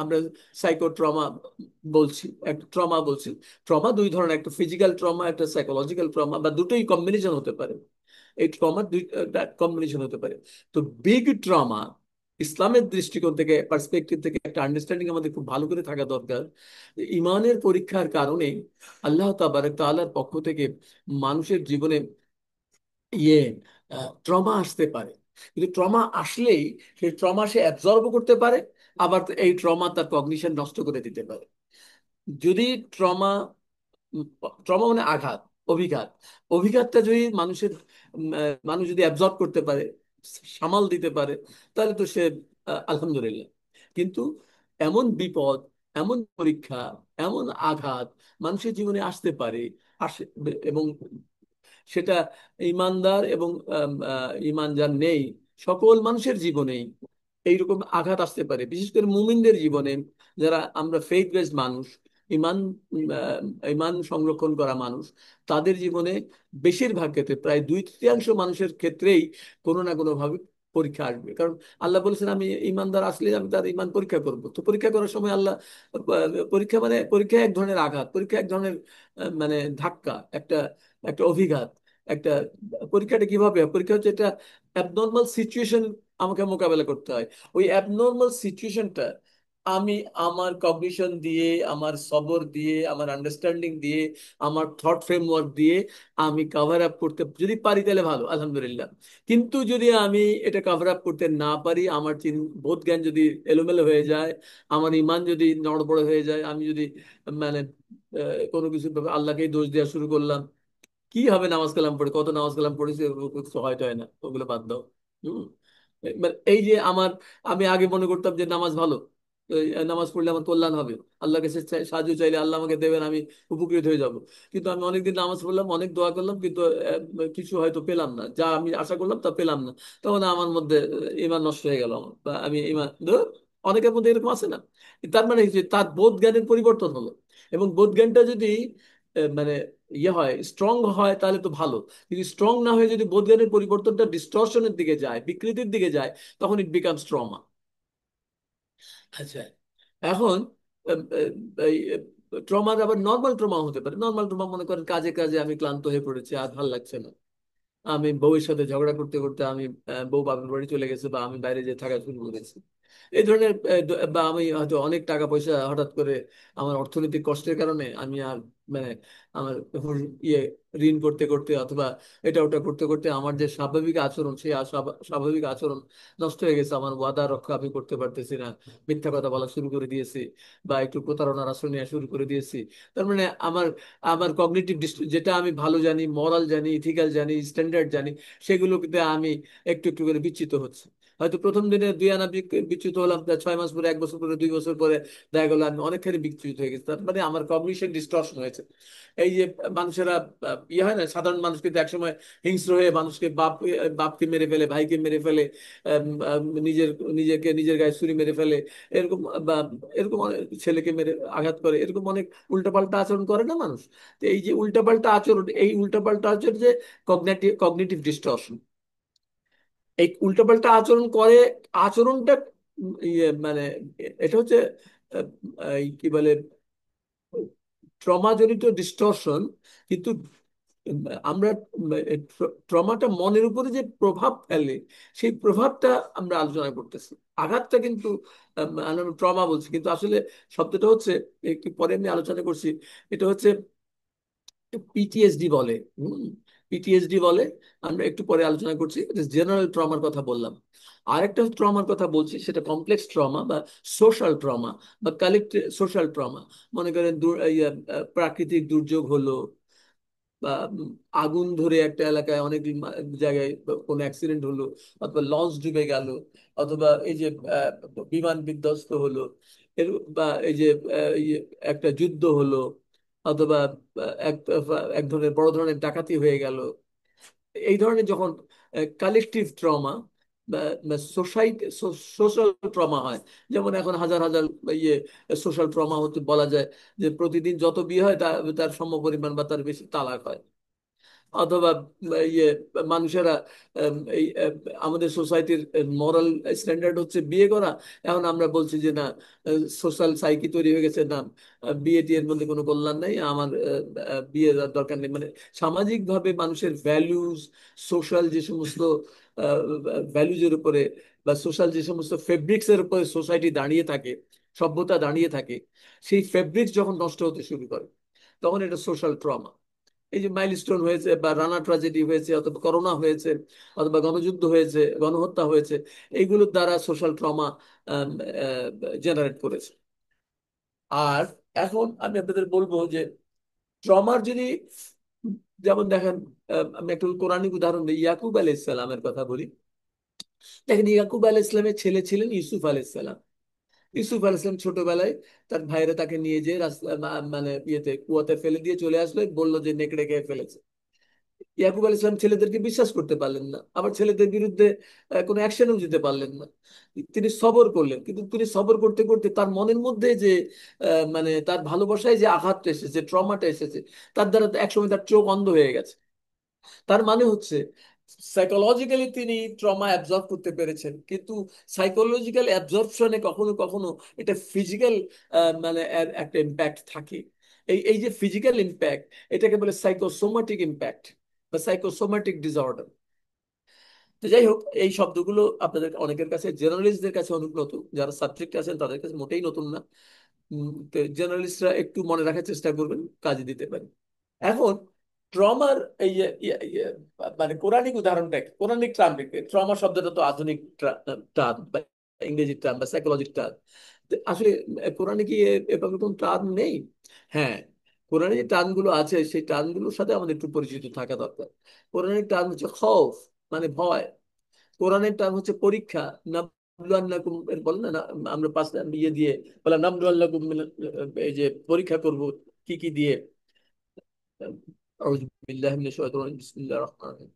আমরা সাইকোট্রমা বলছি, একটা ট্রমা বলছি। ট্রমা দুই ধরনের, একটা ফিজিক্যাল ট্রমা, একটা সাইকোলজিক্যাল ট্রমা, বা দুটোই কম্বিনেশন হতে পারে। এই ট্রমার দুই কম্বিনেশন হতে পারে। তো বিগ ট্রমা, ইসলামের দৃষ্টিকোণ থেকে, পার্সপেক্টিভ থেকে একটা আন্ডারস্ট্যান্ডিং আমাদের খুব ভালো করে থাকা দরকার। ইমানের পরীক্ষার কারণে আল্লাহ তাবারক তাআলার পক্ষ থেকে মানুষের জীবনে ইয়ে ট্রমা আসতে পারে। কিন্তু ট্রমা আসলেই সেই ট্রমা সে অ্যাবজর্ব করতে পারে, আবার এই ট্রমা তার কগনিশন নষ্ট করে দিতে পারে। যদি ট্রমা ট্রমা মানে আঘাত, অভিঘাত। অভিঘাতটা যদি মানুষ যদি অ্যাবজর্ব করতে পারে, সামাল দিতে পারে, তাহলে তো সে আলহামদুলিল্লাহ। কিন্তু এমন বিপদ, এমন পরীক্ষা, এমন আঘাত মানুষের জীবনে আসতে পারে, আসে, এবং সেটা ইমানদার এবং ইমান যার নেই সকল মানুষের জীবনেই এইরকম আঘাত আসতে পারে, বিশেষ করে মুমিনদের জীবনে, যারা আমরা ফেইথ বেসড মানুষ, ইমান ইমান সংরক্ষণ করা মানুষ, তাদের জীবনে বেশিরভাগ ক্ষেত্রে প্রায় 2/3 মানুষের ক্ষেত্রেই কোনো না কোনো ভাবে পরীক্ষা আসবে। কারণ আল্লাহ বলেছেন আমি ইমানদার আসলে আমি তার ইমান পরীক্ষা করব। তো পরীক্ষা করার সময় আল্লাহ পরীক্ষা মানে পরীক্ষা এক ধরনের আঘাত, পরীক্ষা এক ধরনের মানে ধাক্কা, একটা একটা অভিঘাত, একটা পরীক্ষাটা কিভাবে হয়? পরীক্ষা হচ্ছে এটা অ্যাবনর্মাল সিচুয়েশন আমাকে মোকাবেলা করতে হয়। ওই অ্যাবনর্মাল সিচুয়েশনটা আমি আমার কগনিশন দিয়ে, আমার সবর দিয়ে, আমার আন্ডারস্ট্যান্ডিং দিয়ে, আমার থট ফ্রেমওয়ার্ক দিয়ে আমি কাভার আপ করতে যদি পারি তাহলে ভালো, আলহামদুলিল্লাহ। কিন্তু যদি আমি এটা কাভার আপ করতে না পারি, আমার বোধ জ্ঞান যদি এলোমেলো হয়ে যায়, আমার ইমান যদি নড়বড় হয়ে যায়, আমি যদি মানে কোনো কিছু আল্লাহকেই দোষ দেওয়া শুরু করলাম, কি হবে নামাজ কালাম পড়ে, কত নামাজ কালাম পড়েছি, ওগুলো কিছু হয় টয় না, ওগুলো বাদ দাও। হম এবার এই যে আমি আগে মনে করতাম যে নামাজ ভালো, এই নামাজ পড়লে আমার কল্যাণ হবে, আল্লাহর কাছে সাহায্য চাইলে আল্লাহ আমাকে দেবেন, আমি উপকৃত হয়ে যাব। কিন্তু আমি অনেকদিন নামাজ পড়লাম, অনেক দোয়া করলাম, কিন্তু কিছু হয়তো পেলাম না, যা আমি আশা করলাম তা পেলাম না। তখন আমার মধ্যে ইমান নষ্ট হয়ে গেল আমার, বা আমি ইমান অনেকের মধ্যে এরকম আছে না। তার মানে কি? যে তার বোধ জ্ঞানের পরিবর্তন হলো, এবং বোধ জ্ঞানটা যদি মানে হয়, স্ট্রং হয়, তাহলে তো ভালো। কিন্তু স্ট্রং না হয়ে যদি বোধজ্ঞানের পরিবর্তনটা ডিস্টরশনের দিকে যায়, বিকৃতির দিকে যায়, তখন ইট বিকামস ট্রমা। আচ্ছা, এখন এই ট্রমার আবার নর্মাল ট্রমা হতে পারে। নর্মাল ট্রমা মনে করেন কাজে কাজে আমি ক্লান্ত হয়ে পড়েছি, আর ভালো লাগছে না, আমি বউয়ের সাথে ঝগড়া করতে করতে আমি বউ বাপের বাড়ি চলে গেছে, বা আমি বাইরে যেয়ে থাকা শুরু করেছি, এই ধরনের বা আমি হয়তো অনেক টাকা পয়সা হঠাৎ করে আমার অর্থনৈতিক কষ্টের কারণে আমি আর মানে আমার ইয়ে ঋণ করতে করতে অথবা এটা ওটা করতে করতে আমার যে স্বাভাবিক আচরণ, সেই স্বাভাবিক আচরণ নষ্ট হয়ে গেছে, আমার ওয়াদা রক্ষা আমি করতে পারতেছি না, মিথ্যা কথা বলা শুরু করে দিয়েছি, বা একটু প্রতারণার আশ্রয় নেওয়া শুরু করে দিয়েছি। তার মানে আমার আমার কগনিটিভ, যেটা আমি ভালো জানি, মরাল জানি, ইথিক্যাল জানি, স্ট্যান্ডার্ড জানি, সেগুলোতে আমি একটু একটু করে বিচ্যুত হচ্ছে। হয়তো প্রথম দিনে 2 আনা বিচ্যুত হলাম, তার 6 মাস পরে, 1 বছর পরে, 2 বছর পরে দেখা গেলো আমি অনেকখানি বিচ্যুত হয়ে গেছি। তার মানে আমার কগনিশন ডিস্টরশন হয়েছে। এই যে মানুষেরা ইয়ে হয় না, সাধারণ মানুষ কিন্তু একসময় হিংস্র হয়ে মানুষকে বাপকে মেরে ফেলে, ভাইকে মেরে ফেলে, নিজের নিজের গায়ে ছুরি মেরে ফেলে, এরকম, বা এরকম ছেলেকে মেরে আঘাত করে, এরকম অনেক উল্টাপাল্টা আচরণ করে না মানুষ। তো এই যে উল্টাপাল্টা আচরণ, এই উল্টাপাল্টা আচরণ যে কগনিটিভ ডিস্টরশন, এই উল্টাপাল্টা আচরণ করে, আচরণটা মানে এটা হচ্ছে আহ, এই কি বলে, ট্রমাজনিত ডিস্টরশন। কিন্তু আমরা ট্রমাটা মনের উপরে যে প্রভাব ফেলে, সেই প্রভাবটা আমরা আলোচনা করতেছি। আঘাতটা কিন্তু আমরা ট্রমা বলছি, কিন্তু আসলে শব্দটা হচ্ছে, একটু পরে আমি আলোচনা করছি, এটা হচ্ছে পিটিএসডি বলে। পিটিএসডি বলে, আমরা একটু পরে আলোচনা করছি। জেনারেল ট্রমার কথা বললাম। আরেকটা ট্রমার কথা বলছি, সেটা কমপ্লেক্স ট্রমা বা সোশ্যাল ট্রমা বা কালেক্টিভ সোশ্যাল ট্রমা। মনে করেন প্রাকৃতিক দুর্যোগ হলো, বা আগুন ধরে একটা এলাকায় অনেক জায়গায় কোনো অ্যাক্সিডেন্ট হলো, অথবা লঞ্চ ডুবে গেল, অথবা এই যে আহ, বিমান বিধ্বস্ত হলো, এর, বা এই যে ইয়ে, একটা যুদ্ধ হলো, অথবা এক এক ধরনের বড় ধরনের ডাকাতি হয়ে গেল। এই ধরনের যখন কালেকটিভ ট্রমা বা সোসাইটি, সোশ্যাল ট্রমা হয়, যেমন এখন হাজার হাজার ইয়ে সোশ্যাল ট্রমা হতে বলা যায়, যে প্রতিদিন যত বিয়ে হয় তার সমপরিমাণ বা তার বেশি তালাক হয়। অথবা ইয়ে মানুষেরা এই আমাদের সোসাইটির মরাল স্ট্যান্ডার্ড হচ্ছে বিয়ে করা, এখন আমরা বলছি যে না, সোশ্যাল সাইকি তৈরি হয়ে গেছে, না বিয়ে টিয়ের মধ্যে কোনো কল্যাণ নাই, আমার বিয়ে দরকার নেই। মানে সামাজিক ভাবে মানুষের ভ্যালুজ, সোশ্যাল যে সমস্ত ভ্যালুজের উপরে, বা সোশ্যাল যে সমস্ত ফেব্রিক্স এর উপরে সোসাইটি দাঁড়িয়ে থাকে, সভ্যতা দাঁড়িয়ে থাকে, সেই ফেব্রিক্স যখন নষ্ট হতে শুরু করে, তখন এটা সোশ্যাল ট্রমা। এই যে মাইলস্টোন হয়েছে, বা রানা ট্রাজেডি হয়েছে, অথবা করোনা হয়েছে, অথবা গণযুদ্ধ হয়েছে, গণহত্যা হয়েছে, এইগুলোর দ্বারা সোশ্যাল ট্রমা জেনারেট করেছে। আর এখন আমি আপনাদের বলবো যে ট্রমার যদি, যেমন দেখেন, আমি একটু কোরআনিক উদাহরণ দিই, ইয়াকুব আলাইহিস সালামের কথা বলি। দেখেন, ইয়াকুব আলাইহিস সালামের ছেলে ছিলেন ইউসুফ আলাইহিস সালাম। ইউসুফ আলাইহিস সালাম ছোটবেলায় তার ভাইরা তাকে নিয়ে যে রাস্তা মানে ইয়েতে কুয়াতে ফেলে দিয়ে চলে আসলো, বললো যে নেকড়ে খেয়ে ফেলেছে। ইয়াকুব আলাইহিস সালাম ছেলেদেরকে বিশ্বাস করতে পারলেন না, আবার ছেলেদের বিরুদ্ধে কোনো অ্যাকশনও দিতে পারলেন না। তিনি সবর করলেন, কিন্তু তিনি সবর করতে করতে তার মনের মধ্যে যে মানে তার ভালোবাসায় যে আঘাতটা এসেছে, ট্রমাটা এসেছে, তার দ্বারা একসময় তার চোখ অন্ধ হয়ে গেছে। তার মানে হচ্ছে সাইকোলজিক্যালি তিনি ট্রমা অ্যাবজর্ব করতে পেরেছেন, কিন্তু সাইকোলজিক্যাল অ্যাবজর্পশনে কখনো কখনো এটা ফিজিক্যাল মানে একটা ইম্প্যাক্ট থাকে। এই এই যে ফিজিক্যাল ইম্প্যাক্ট, এটাকে বলে সাইকোসোমাটিক ইম্প্যাক্ট বা সাইকোসোমাটিক ডিসঅর্ডার। তো যাই হোক, এই শব্দগুলো আপনাদের অনেকের কাছে, জেনারেলিস্টদের কাছে অনেক নতুন, যারা সাবজেক্ট আছেন তাদের কাছে মোটেই নতুন না। জেনারেলিস্টরা একটু মনে রাখার চেষ্টা করবেন, কাজে দিতে পারে। এখন ট্রমার এই মানে কোরআনিক উদাহরণটা কি? কোরআনিক টার্ম দেখবে, ট্রমা শব্দটা তো আধুনিক টার্ম বা ইংরেজি টার্ম বা সাইকোলজিক টার্ম। আসলে কোরআনে কি এভাবে কোন টার্ম নেই? হ্যাঁ, কোরআনে যে টার্ম গুলো আছে সেই টার্ম গুলোর সাথে আমাদের একটু পরিচিত থাকা দরকার। কোরআনিক টার্ম হচ্ছে খৌফ, মানে ভয়। কোরআনের টার্ম হচ্ছে পরীক্ষা, নাবলুয়ান্নাকুম, বলেন না আমরা পাঁচ ইয়ে দিয়ে বলে নাবলুয়ান্নাকুম, এই যে পরীক্ষা করব কি কি দিয়ে। أعوذ بالله من الشيطان الرجيم بسم الله الرحمن الرحيم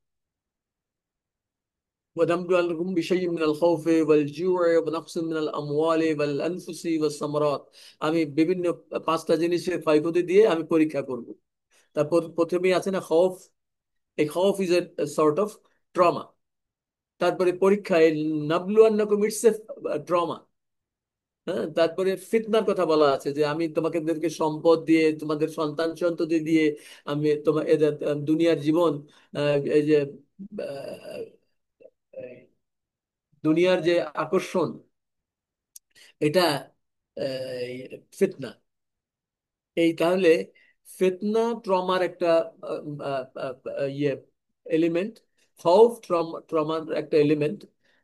ونبلونكم بشيء من الخوف والجوع ونقص من الأموال والأنفس والثمرات। আমি বিভিন্ন পাঁচটা জিনিসের ক্ষয়ক্ষতি দিয়ে আমি পরীক্ষা করব। তারপর প্রথমেই আছে না খৌফ, এই খৌফ is a sort of trauma. তারপরে পরীক্ষা, এই নাবলুয়ান্নাকুম ইটস এ ট্রমা। হ্যাঁ, তারপরে ফিতনার কথা বলা আছে যে আমি তোমাদেরকে সম্পদ দিয়ে, তোমাদের সন্তান সন্ততি দিয়ে আমি তোমার এদের দুনিয়ার জীবন, এই যে আহ, দুনিয়ার যে আকর্ষণ, এটা ফিতনা। এই তাহলে ফিতনা ট্রমার একটা ইয়ে এলিমেন্ট, খৌফ ট্রমার একটা এলিমেন্ট,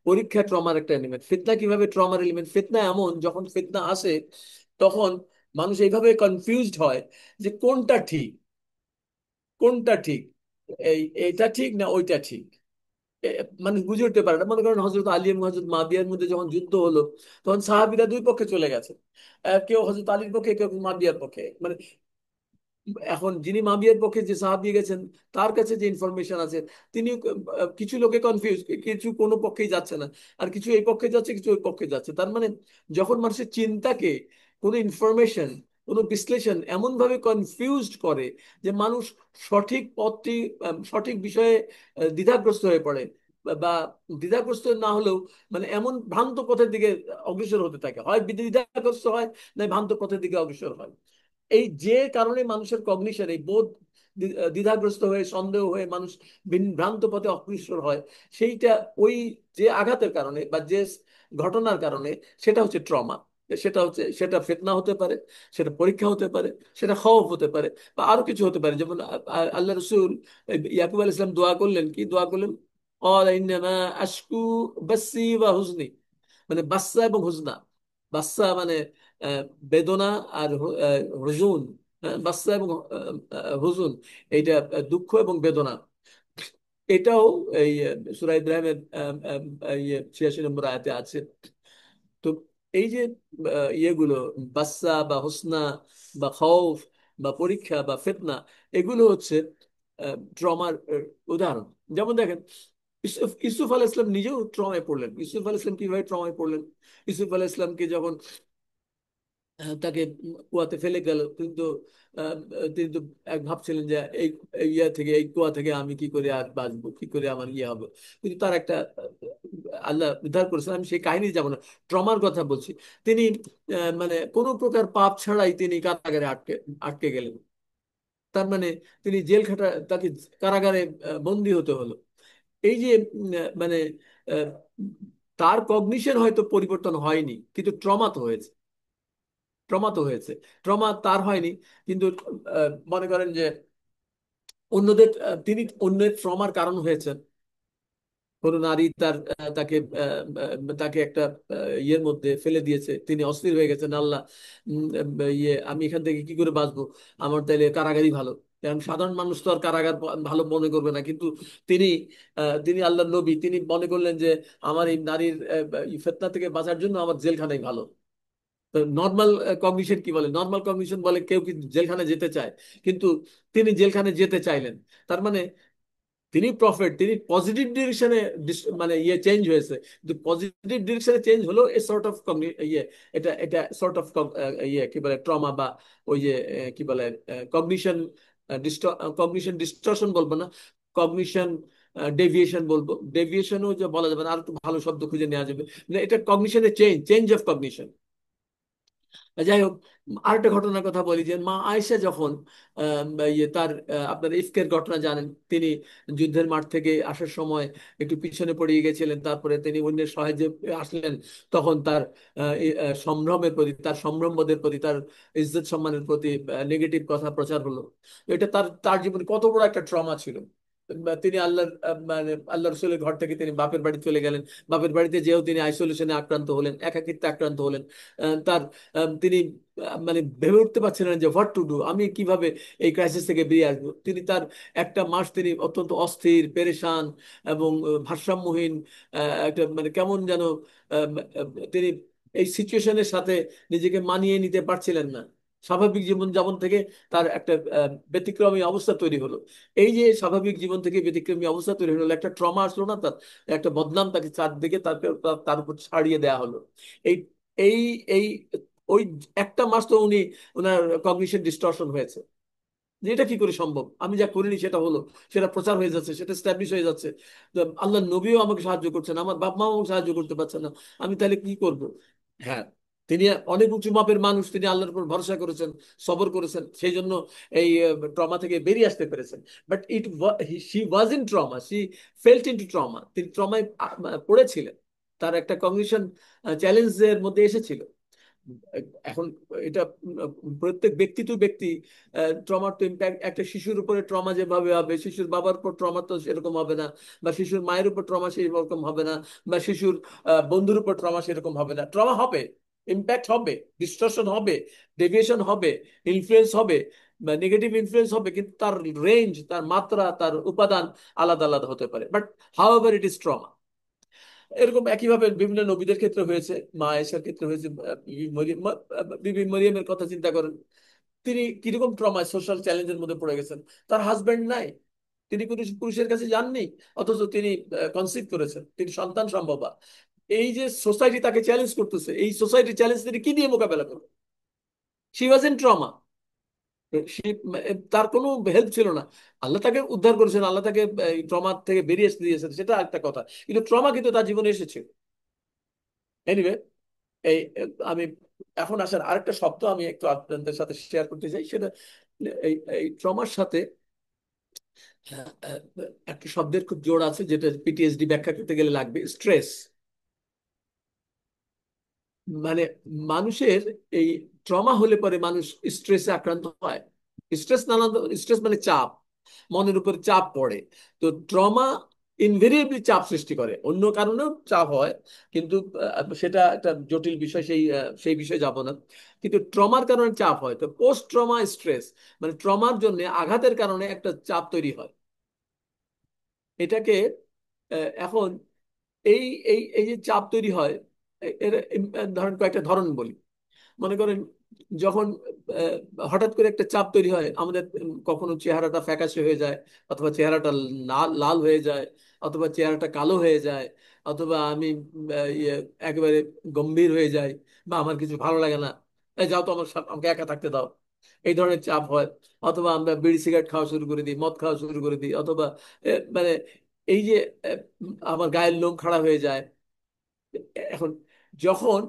পরীক্ষা ট্রমার একটা এলিমেন্ট। ফিতনা কিভাবে ট্রমার এলিমেন্ট? ফিতনা এমন, যখন ফিতনা আসে তখন মানুষ এইভাবে কনফিউজড হয় যে কোনটা ঠিক, কোনটা ঠিক, এইটা ঠিক না ওইটা ঠিক। মানুষ বুঝে উঠতে পারে না। মনে করেন হজরত আলী এবং হজরত মাবিয়ার মধ্যে যখন যুদ্ধ হলো, তখন সাহাবীরা দুই পক্ষে চলে গেছে। কেউ হজরত আলীর পক্ষে, কেউ মাবিয়ার পক্ষে। মানে এখন যিনি মাবিয়ার পক্ষে যে সাহাবী গেছেন, তার কাছে যে ইনফরমেশন আছে, তিনি কিছু লোকে কনফিউজ, কিছু কোনো পক্ষেই যাচ্ছে না, আর কিছু এই পক্ষে যাচ্ছে, কিছু ওই পক্ষে যাচ্ছে। তার মানে যখন মানুষের চিন্তাকে কোনো ইনফরমেশন, কোনো বিশ্লেষণ এমন ভাবে কনফিউজড করে যে মানুষ সঠিক পথটি, সঠিক বিষয়ে দ্বিধাগ্রস্ত হয়ে পড়ে, বা দ্বিধাগ্রস্ত না হলেও মানে এমন ভ্রান্ত পথের দিকে অগ্রসর হতে থাকে, হয় দ্বিধাগ্রস্ত হয়, না ভ্রান্ত পথের দিকে অগ্রসর হয়। এই যে কারণে মানুষের কগনিশন, এই বোধ দ্বিধাগ্রস্ত হয়ে, সন্দেহ হয়ে মানুষ ভ্রান্ত পথে অগ্রসর হয়, সেইটা ওই যে আঘাতের কারণে বা যে ঘটনার কারণে, সেটা হচ্ছে ট্রমা। সেটা হচ্ছে, সেটা ফিতনা হতে পারে, সেটা পরীক্ষা হতে পারে, সেটা খওফ হতে পারে, বা আরো কিছু হতে পারে। যেমন আল্লাহ রসুল ইয়াকুব আলাইহিস সালাম দোয়া করলেন, কি দোয়া করলেন? قال إنما أشكو بثي وحزني, মানে বাচ্চা এবং হুজনা। বাচ্চা মানে আহ, বেদনা, আর হুজুন, বাচ্চা এবং হুজুন, এইটা দুঃখ এবং বেদনা। এটাও এই সূরা ইব্রাহিমের 86 নম্বর আয়াতে আছে। তো এই যে ইয়েগুলো, বাচ্চা বা হোসনা বা খৌফ বা পরীক্ষা বা ফিতনা, এগুলো হচ্ছে ট্রমার উদাহরণ। যেমন দেখেন, ইউসুফ আলাহ ইসলাম নিজেও ট্রমায় পড়লেন। ইউসুফ আলাহ ইসলাম কিভাবে ট্রমায় পড়লেন? ইউসুফ আলাহ ইসলামকে যখন তাকে কুয়াতে ফেলে গেল, কিন্তু আহ, তিনি তো এক ভাবছিলেন যে এই ইয়া থেকে, এই কুয়া থেকে আমি কি করে আর বাঁচবো, কি করে আমার ইয়ে হবে। কিন্তু তার একটা আল্লাহ উদ্ধার করেছেন। আমি সেই কাহিনী যাব না, ট্রমার কথা বলছি। তিনি মানে কোনো প্রকার পাপ ছাড়াই তিনি কারাগারে আটকে আটকে গেলেন। তার মানে তিনি জেল খাটা, তাকে কারাগারে বন্দী হতে হলো। এই যে মানে আহ, তার কগনিশন হয়তো পরিবর্তন হয়নি, কিন্তু ট্রমা তো হয়েছে। ট্রমা তো হয়েছে, ট্রমা তার হয়নি, কিন্তু মনে করেন যে অন্যদের, তিনি অন্যের ট্রমার কারণ হয়েছেন। কোনো নারী তাকে তাকে একটা ইয়ের মধ্যে ফেলে দিয়েছে, তিনি অস্থির হয়ে গেছেন, আল্লাহ আমি এখান থেকে কি করে বাঁচবো, আমার তাইলে কারাগারই ভালো। কারণ সাধারণ মানুষ তো আর কারাগার ভালো মনে করবে না, কিন্তু তিনি তিনি আল্লাহর নবী, তিনি মনে করলেন যে আমার এই নারীর ফিতনা থেকে বাঁচার জন্য আমার জেলখানাই ভালো। নর্মাল কগনিশন কি বলে, নর্মাল কগনিশন বলে কেউ কি জেলখানে যেতে চায়, কিন্তু তিনি জেলখানে যেতে চাইলেন। তার মানে তিনি প্রফেট, তিনি পজিটিভ ডিরেকশনে মানে ইয়ে চেঞ্জ হয়েছে। কিন্তু পজিটিভ ডিরেকশনে চেঞ্জ হলো এ সর্ট অফ ইয়ে, এটা এটা সর্ট অফ ইয়ে কি বলে ট্রমা, বা ওই যে কি বলে কগনিশন কগনিশন ডিস্টরশন বলবো না, কগনিশন ডেভিয়েশন বলবো। ডেভিয়েশনও যে বলা যাবে না, আর একটু ভালো শব্দ খুঁজে নেওয়া যাবে, মানে এটা কগনিশনের চেঞ্জ, চেঞ্জ অফ কগনিশন। যাই হোক, আরেকটা ঘটনার কথা বলি, যে মা আয়েশা যখন তার আপনার ইফকের ঘটনা জানেন, তিনি যুদ্ধের মাঠ থেকে আসার সময় একটু পিছনে পড়ে গেছিলেন, তারপরে তিনি অন্যের সাহায্যে আসলেন, তখন তার সম্ভ্রমের প্রতি, তার সম্ভ্রমবোধের প্রতি, তার ইজ্জত সম্মানের প্রতি নেগেটিভ কথা প্রচার হলো। এটা তার তার জীবনে কত বড় একটা ট্রমা ছিল। তিনি আল্লাহর মানে আল্লাহ রসুলের ঘর থেকে তিনি বাপের বাড়ি চলে গেলেন। বাপের বাড়িতে যেও তিনি আইসোলেশনে আক্রান্ত হলেন, একাকিত্বে আক্রান্ত হলেন। তার তিনি মানে ভেবে উঠতে পারছিলেন যে হোয়াট টু ডু, আমি কিভাবে এই ক্রাইসিস থেকে বেরিয়ে আসবো। তিনি তার একটা মাস তিনি অত্যন্ত অস্থির, পেরেশান এবং ভারসাম্যহীন, একটা মানে কেমন যেন তিনি এই সিচুয়েশনের সাথে নিজেকে মানিয়ে নিতে পারছিলেন না। স্বাভাবিক জীবন যাপন থেকে তার একটা ব্যতিক্রমী অবস্থা তৈরি হলো। এই যে স্বাভাবিক জীবন থেকে ব্যতিক্রমী অবস্থা তৈরি হলো, একটা ট্রমা আসলো না তার, একটা বদনাম তাকে চারদিকে তার তার উপর ছাড়িয়ে দেওয়া হলো। এই এই এই ওই একটা মাস তো ওনার কগনিশন ডিস্টরশন হয়েছে, যে এটা কি করে সম্ভব, আমি যা করিনি সেটা হলো, সেটা প্রচার হয়ে যাচ্ছে, সেটা স্ট্যাবলিশ হয়ে যাচ্ছে। তো আল্লাহ নবীও আমাকে সাহায্য করছেন, আমার বাপ মাও আমাকে সাহায্য করতে পারছে না, আমি তাহলে কি করব। হ্যাঁ, তিনি অনেক উঁচু মাপের মানুষ, তিনি আল্লাহর উপর ভরসা করেছেন, সবর করেছেন, সেই জন্য এই ট্রমা থেকে বেরিয়ে আসতে পেরেছেন। But she was in trauma, she felt into trauma, তিনি ট্রমায় পড়েছিলেন, তার একটা কগনিশন চ্যালেঞ্জের মধ্যে এসেছিল। এখন এটা প্রত্যেক ব্যক্তি টু ব্যক্তি ট্রমার তো ইম্প্যাক্ট, একটা শিশুর উপরে ট্রমা যেভাবে হবে, শিশুর বাবার উপর ট্রমা তো সেরকম হবে না, বা শিশুর মায়ের উপর ট্রমা সেরকম হবে না, বা শিশুর বন্ধুর উপর ট্রমা সেরকম হবে না। ট্রমা হবে, ইম্প্যাক্ট হবে, ডিস্টরশন হবে, ডেভিয়েশন হবে, ইনফ্লুয়েন্স হবে, বা নেগেটিভ ইনফ্লুয়েন্স হবে, কিন্তু তার রেঞ্জ, তার মাত্রা, তার উপাদান আলাদা আলাদা হতে পারে। But how ever it is trauma. এরকম একইভাবে বিভিন্ন নবীদের ক্ষেত্রে হয়েছে, মা আয়েশার ক্ষেত্রে হয়েছে, বিবি মরিয়মের কথা চিন্তা করেন, তিনি কিরকম ট্রমায়, সোশ্যাল চ্যালেঞ্জের মধ্যে পড়ে গেছেন। তার হাজবেন্ড নাই, তিনি কোনো পুরুষের কাছে যাননি, অথচ তিনি কনসিভ করেছেন, তিনি সন্তান সম্ভবা। এই যে সোসাইটি তাকে চ্যালেঞ্জ করতেছে, এই সোসাইটি চ্যালেঞ্জ তিনি কি দিয়ে মোকাবেলা করবেন? She was in trauma. তার কোনো হেল্প ছিল না। আল্লাহ তাকে উদ্ধার করেছেন, আল্লাহ তাকে ট্রমা থেকে বেরিয়ে আসতে দিয়েছেন, সেটা একটা কথা, কিন্তু ট্রমা কিন্তু তার জীবনে এসেছে। এনিওয়ে, এই আমি এখন আসার আরেকটা শব্দ আমি একটু আপনাদের সাথে শেয়ার করতে চাই, সেটা এই এই ট্রমার সাথে আহ, আহ, একটা শব্দের খুব জোড় আছে, যেটা পিটিএসডি ব্যাখ্যা করতে গেলে লাগবে, স্ট্রেস। মানে মানুষের এই ট্রমা হলে পরে মানুষ স্ট্রেসে আক্রান্ত হয়। স্ট্রেস নানান, স্ট্রেস মানে চাপ, মনের উপর চাপ পড়ে। তো ট্রমা ইনভেরিয়েবলি চাপ সৃষ্টি করে, অন্য কারণেও চাপ হয়, কিন্তু সেটা একটা জটিল বিষয়, সেই বিষয়ে যাব না। কিন্তু ট্রমার কারণে চাপ হয়, তো পোস্ট ট্রমা স্ট্রেস, মানে ট্রমার জন্য আঘাতের কারণে একটা চাপ তৈরি হয়। এটাকে এখন এই এই এই যে চাপ তৈরি হয়, এর ধরেন কয়েকটা ধরন বলি। মনে করেন যখন হঠাৎ করে একটা চাপ তৈরি হয় আমাদের, কখনো চেহারাটা ফ্যাকাশে হয়ে যায়, অথবা চেহারাটা লাল লাল হয়ে যায়, অথবা চেহারাটা কালো হয়ে যায়, অথবা আমি একেবারে গম্ভীর হয়ে যাই, বা আমার কিছু ভালো লাগে না, এই যাও তো আমাকে একা থাকতে দাও, এই ধরনের চাপ হয়। অথবা আমরা বিড়ি সিগারেট খাওয়া শুরু করে দিই, মদ খাওয়া শুরু করে দিই, অথবা মানে এই যে আহ, আমার গায়ের লোম খাড়া হয়ে যায়। এখন যখন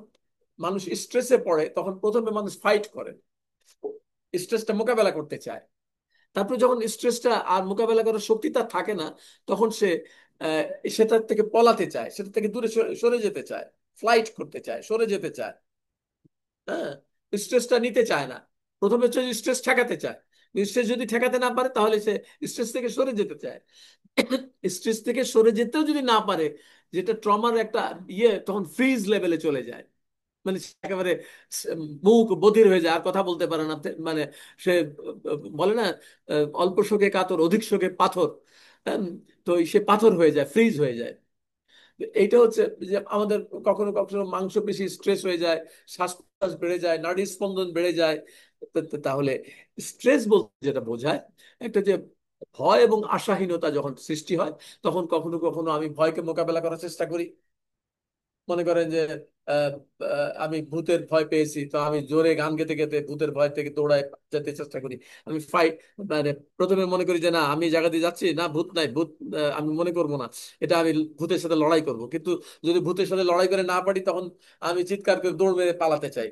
মানুষ স্ট্রেসে পড়ে, তখন প্রথমে মানুষ ফাইট করে, স্ট্রেসটা মোকাবেলা করতে চায়। তারপর যখন স্ট্রেসটা আর মোকাবেলা করার শক্তি তার থাকে না, তখন সে আহ, সেটার থেকে পলাতে চায়, সেটা থেকে দূরে সরে যেতে চায়, ফ্লাইট করতে চায়, সরে যেতে চায়। হ্যাঁ, স্ট্রেসটা নিতে চায় না, প্রথমে হচ্ছে স্ট্রেস ঠেকাতে চায়, স্ট্রেস যদি ঠেকাতে না পারে তাহলে সে স্ট্রেস থেকে সরে যেতে চায়। স্ট্রেস থেকে সরে যেতেও যদি না পারে, যেটা ট্রমার একটা তখন ফ্রিজ লেভেলে চলে যায়। মানে সে একেবারে মুখ বধির হয়ে যায়, আর কথা বলতে পারে না। মানে সে বলে না, অল্প শোকে কাতর অধিক শোকে পাথর। হ্যাঁ, তো সে পাথর হয়ে যায়, ফ্রিজ হয়ে যায়। এইটা হচ্ছে যে আমাদের কখনো কখনো মাংসপেশি স্ট্রেস হয়ে যায়, শ্বাস প্রশ্বাস বেড়ে যায়, নাড়ির স্পন্দন বেড়ে যায়। তাহলে স্ট্রেস বলতে যেটা বোঝায়, একটা যে ভয় এবং আশাহীনতা যখন সৃষ্টি হয়, তখন কখনো কখনো আমি ভয়কে মোকাবেলা করার চেষ্টা করি। মনে করেন যে আহ, আমি ভূতের ভয় পেয়েছি, তো আমি জোরে গান গেতে গেতে ভূতের ভয় থেকে দৌড়ায় যেতে চেষ্টা করি। আমি ফাইট, মানে প্রথমে মনে করি যে না, আমি এই জায়গা দিয়ে যাচ্ছি না, ভূত নাই, ভূত আমি মনে করবো না, এটা আমি ভূতের সাথে লড়াই করব। কিন্তু যদি ভূতের সাথে লড়াই করে না পারি, তখন আমি চিৎকার করে দৌড় মেরে পালাতে চাই।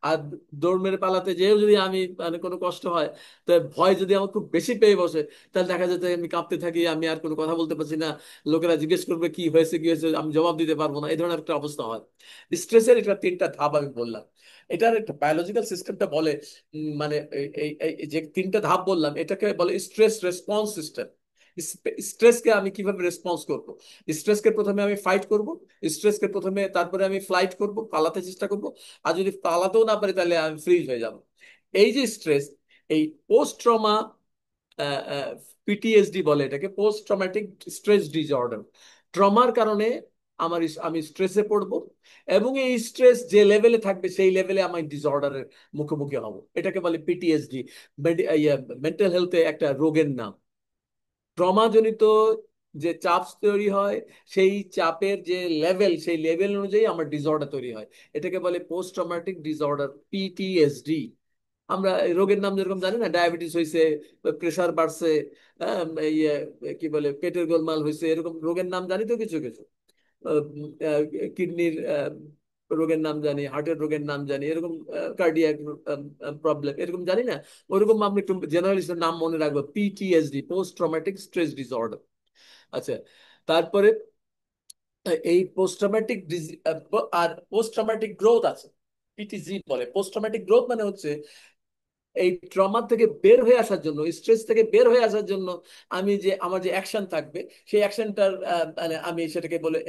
আর দৌড় মেরে পালাতে যেও যদি আমি মানে কোনো কষ্ট হয়, তো ভয় যদি আমার খুব বেশি পেয়ে বসে, তাহলে দেখা যাচ্ছে আমি কাঁপতে থাকি, আমি আর কোনো কথা বলতে পারছি না। লোকেরা জিজ্ঞেস করবে কি হয়েছে কি হয়েছে, আমি জবাব দিতে পারবো না, এই ধরনের একটা অবস্থা হয়। স্ট্রেসের এটা তিনটা ধাপ আমি বললাম। এটার একটা বায়োলজিক্যাল সিস্টেমটা বলে, মানে এই যে তিনটা ধাপ বললাম, এটাকে বলে স্ট্রেস রেসপন্স সিস্টেম। স্ট্রেসকে আমি কিভাবে রেসপন্স করব? স্ট্রেসকে প্রথমে আমি ফাইট করব, স্ট্রেসকে প্রথমে, তারপরে আমি ফ্লাইট করব, পালাতে চেষ্টা করব। আর যদি পালাতেও না পারি, তাহলে আমি ফ্রিজ হয়ে যাব। এই যে স্ট্রেস, এই পোস্ট ট্রমা, পিটিএসডি বলে এটাকে, পোস্ট ট্রমাটিক স্ট্রেস ডিসঅর্ডার। ট্রমার কারণে আমি স্ট্রেসে পড়বো, এবং এই স্ট্রেস যে লেভেলে থাকবে সেই লেভেলে আমি ডিসঅর্ডারের মুখোমুখি হব। এটাকে বলে পিটিএসডি। মেন্টাল হেলথে একটা রোগের নাম। ট্রমাজনিত যে চাপ তৈরি হয়, সেই চাপের যে লেভেল, সেই লেভেল অনুযায়ী আমার ডিসঅর্ডার তৈরি হয়। এটাকে বলে পোস্ট ট্রমাটিক ডিসঅর্ডার, পিটিএসডি। আমরা এই রোগের নাম যেরকম জানি না, ডায়াবেটিস হয়েছে, প্রেসার বাড়ছে, এই কি বলে পেটের গোলমাল হয়েছে, এরকম রোগের নাম জানি তো কিছু কিছু। কিডনির রোগের নাম জানি, হার্টের রোগের নাম জানি, এরকম কার্ডিয়াক প্রবলেম এরকম জানি না। ওরকম আমরা একটু জেনারেলিস্টের নাম মনে রাখবো, PTSD, post traumatic stress disorder. আচ্ছা, তারপরে এই পোস্ট ট্রমাটিক, আর পোস্ট ট্রমাটিক গ্রোথ আছে, পিটিজি বলে। পোস্ট ট্রমাটিক গ্রোথ মানে হচ্ছে এই ট্রমা থেকে বের হয়ে আসার জন্য, স্ট্রেস থেকে বের হয়ে আসার জন্য আমি যে আমার যে অ্যাকশন থাকবে, সেই অ্যাকশনটার মানে আমি সেটাকে বলে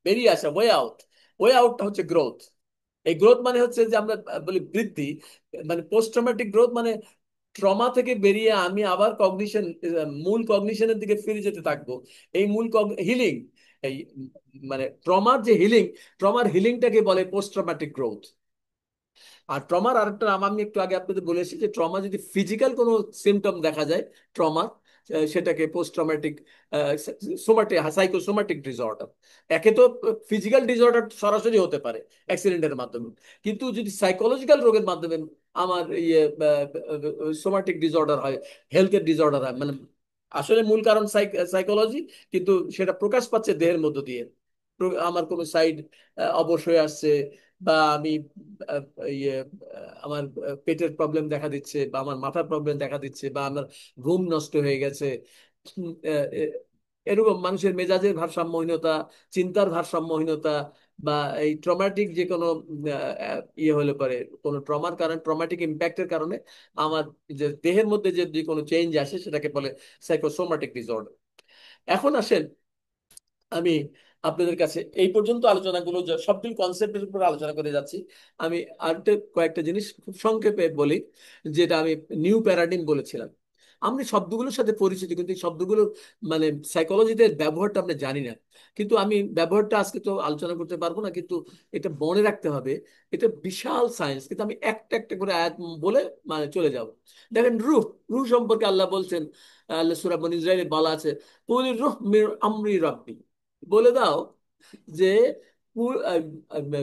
বেরিয়ে আসা, ওয়ে আউট। ওয়ে আউটটা হচ্ছে গ্রোথ। এই গ্রোথ মানে হচ্ছে যে আমরা বলি বৃদ্ধি। মানে পোস্ট ট্রমাটিক গ্রোথ মানে ট্রমা থেকে বেরিয়ে আমি আবার কগনিশন, মূল কগনিশনের দিকে ফিরে যেতে থাকবো। এই মূল হিলিং, এই মানে ট্রমার যে হিলিং, ট্রমার হিলিংটাকে বলে পোস্ট ট্রমাটিক গ্রোথ। আর ট্রমার আরেকটা নাম আমি একটু আগে আপনাদের বলেছি, যে ট্রমা যদি ফিজিক্যাল কোনো সিমটম দেখা যায় ট্রমার, সেটাকে post traumatic somatic psychosomatic disorder. একে তো ফিজিক্যাল ডিসঅর্ডার সরাসরি হতে পারে অ্যাক্সিডেন্টের মাধ্যমে, কিন্তু যদি সাইকোলজিক্যাল রোগের মাধ্যমে আমার সোমাটিক ডিসঅর্ডার হয়, হেলথের ডিসঅর্ডার হয়, মানে আসলে মূল কারণ সাইকোলজি, কিন্তু সেটা প্রকাশ পাচ্ছে দেহের মধ্য দিয়ে। আমার কোনো সাইড অবশ হয়ে আসছে, বা আমি আহ, ইয়ে আমার পেটের প্রবলেম দেখা দিচ্ছে, বা আমার মাথার প্রবলেম দেখা দিচ্ছে, বা আমার ঘুম নষ্ট হয়ে গেছে। উম, আহ, এ- এরকম মানুষের মেজাজের ভারসাম্যহীনতা, চিন্তার ভারসাম্যহীনতা, বা এই ট্রমাটিক যে কোনো হলে পরে, কোনো ট্রমার কারণে, ট্রমাটিক ইম্প্যাক্টের কারণে আমার যে দেহের মধ্যে যে যে কোনো চেঞ্জ আসে, সেটাকে বলে সাইকোসোমাটিক ডিসঅর্ডার। এখন আসেন, আমি আপনাদের কাছে এই পর্যন্ত আলোচনাগুলো সবগুলো কনসেপ্টের উপর আলোচনা করে যাচ্ছি। আমি আরেকটা কয়েকটা জিনিস খুব সংক্ষেপে বলি, যেটা আমি নিউ প্যারাডিম বলেছিলাম। আমরা শব্দগুলোর সাথে পরিচিত, কিন্তু এই শব্দগুলোর মানে সাইকোলজিতে ব্যবহারটা আমরা জানি না। কিন্তু আমি ব্যবহারটা আজকে তো আলোচনা করতে পারবো না, কিন্তু এটা মনে রাখতে হবে। এটা বিশাল সায়েন্স, কিন্তু আমি একটা একটা করে আয়াত বলে মানে চলে যাব। দেখেন, রূহ, রূহ সম্পর্কে আল্লাহ বলছেন, আল্লাহ সূরা বনী ইসরাইলে বলা আছে, কুলির রূহ মির আমরি রাব্বি, বলে দাও যে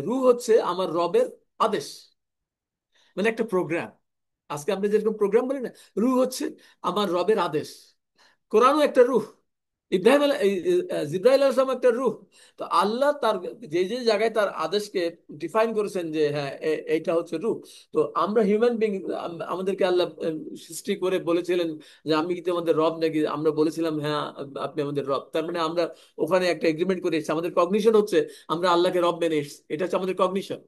রূহ হচ্ছে আমার রবের আদেশ। মানে একটা প্রোগ্রাম, আজকে আমরা যেরকম প্রোগ্রাম বলি না, রূহ হচ্ছে আমার রবের আদেশ। কোরআনও একটা রূহ, ইব্রাহিম জিব্রাইল আলাইহিস সালাম একটা রূহ। তো আল্লাহ তার যে যে জায়গায় তার আদেশকে ডিফাইন করেছেন যে হ্যাঁ এইটা হচ্ছে রূহ। তো আমরা হিউম্যান বিং, আমাদেরকে আল্লাহ সৃষ্টি করে বলেছিলেন যে আমি কি তোমাদের রব নাকি? আমরা বলেছিলাম হ্যাঁ, আপনি আমাদের রব। তার মানে আমরা ওখানে একটা এগ্রিমেন্ট করে এসেছি, আমাদের কগনিশন হচ্ছে আমরা আল্লাহকে রব মেনে এসেছি, এটা হচ্ছে আমাদের কগনিশন।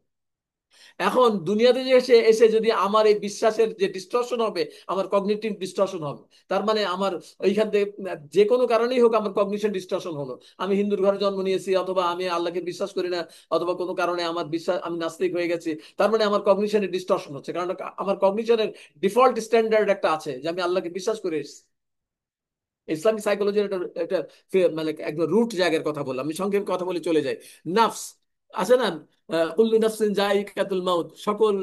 এখন দুনিয়াতে যে এসে এসে যদি আমার এই বিশ্বাসের যে ডিস্টরশন হবে, আমার কগনিটিভ ডিস্টরশন হবে, তার মানে আমার ওইখান থেকে যে কোনো কারণেই হোক আমার কগনিশন ডিস্টরশন হলো। আমি হিন্দুর ঘরে জন্ম নিয়েছি, অথবা আমি আল্লাহকে বিশ্বাস করি না, অথবা কোনো কারণে আমার বিশ্বাস, আমি নাস্তিক হয়ে গেছি, তার মানে আমার কগনিশনের ডিস্টরশন হচ্ছে, কারণ আমার কগনিশনের ডিফল্ট স্ট্যান্ডার্ড একটা আছে যে আমি আল্লাহকে বিশ্বাস করে এসেছি। ইসলামিক সাইকোলজির একটা একটা মানে একদম রুট জায়গার কথা বললাম, আমি সংক্ষেপে কথা বলে চলে যাই। নাফস আছে না, কুল্লু নাফসিন যায়িকাতুল মাউত, সকল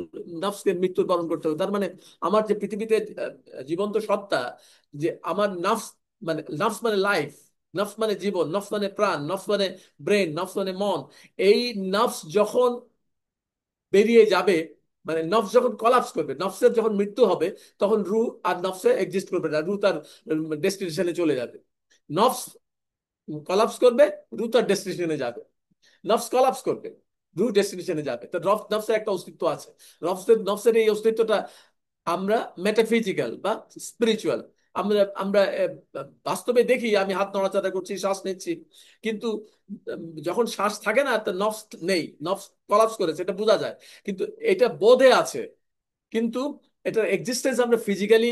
নাফসকে মৃত্যুর বরণ করতে হবে। তার মানে আমার যে পৃথিবীতে জীবন্ত সত্তা, যে আমার নাফস, মানে নাফস মানে লাইফ, নফস মানে জীবন, নফস মানে প্রাণ, নফস মানে ব্রেন, নফস মানে মন। এই নফস যখন বেরিয়ে যাবে, মানে নফস যখন কলাপস করবে, নফসের যখন মৃত্যু হবে, তখন রু আর নফসে এক্সিস্ট করবে না, রু তার ডেস্টিনেশনে চলে যাবে। নফস কলাপস করবে, রু তার ডেস্টিনেশনে যাবে। নফস কলাপস করবে, রু ডেস্টিনেশনে যাবে। তো নফসের একটা অস্তিত্ব আছে। নফসের এই অস্তিত্বটা আমরা মেটাফিজিক্যাল বা স্পিরিচুয়াল। আমরা আমরা বাস্তবে দেখি আমি হাত নড়াচড়া করছি, শ্বাস নিচ্ছি, কিন্তু যখন শ্বাস থাকে না, তো নফস নেই, নফস কলাপস করেছে, এটা বোঝা যায়। কিন্তু এটা বোধে আছে, কিন্তু এটার এক্সিস্টেন্স আমরা ফিজিক্যালি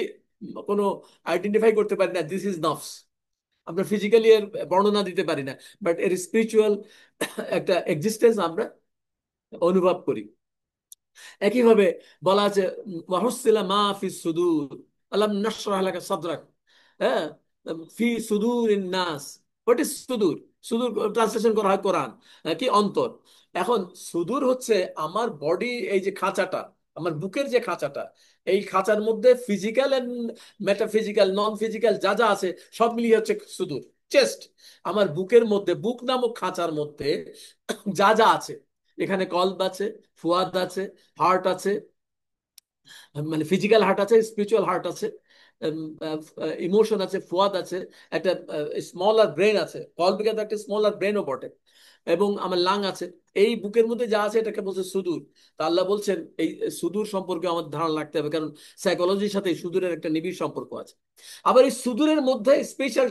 কোনো আইডেন্টিফাই করতে পারি না, দিস ইজ নফস। আমরা ফিজিক্যালি এর বর্ণনা দিতে পারি না, বাট এর স্পিরিচুয়াল একটা এক্সিস্টেন্স আমরা অনুভব করি। একইভাবে বলা আছে ওয়াহুসিলা মা ফি সুদূর, আলাম নাশরাহ লাকা সাদরাক। হ্যাঁ, ফি সুদূরিন নাস। হোয়াট ইজ সুদূর? সুদূর ট্রান্সলেশন করা হয় কোরআন, কি অন্তর। এখন সুদূর হচ্ছে আমার বডি, এই যে খাঁচাটা, আমার বুকের যে খাঁচাটা, এই খাঁচার মধ্যে physical and metaphysical, non physical যা যা আছে, সব মিলিয়ে হচ্ছে সুদূর। চেস্ট, আমার বুকের মধ্যে, বুক নামক খাঁচার মধ্যে যা যা আছে, এখানে কল্ব আছে, ফুয়াদ আছে, হার্ট আছে, মানে ফিজিক্যাল হার্ট আছে, স্পিরিচুয়াল হার্ট আছে, ইমোশন আছে, ফুয়াদ আছে, একটা স্মলার ব্রেন আছে, কলবিকে তো একটা স্মলার ব্রেনও বটে, এবং আমার লাং আছে। এই বুকের মধ্যে যা আছে এটাকে বলছে সুদূর। তা আল্লাহ বলছেন এই সুদূর সম্পর্কে আমাদের ধারণা রাখতে হবে, কারণ সাইকোলজির সাথে এই সুদূরের একটা নিবিড় সম্পর্ক আছে। আবার এই সুদূরের মধ্যে স্পেশাল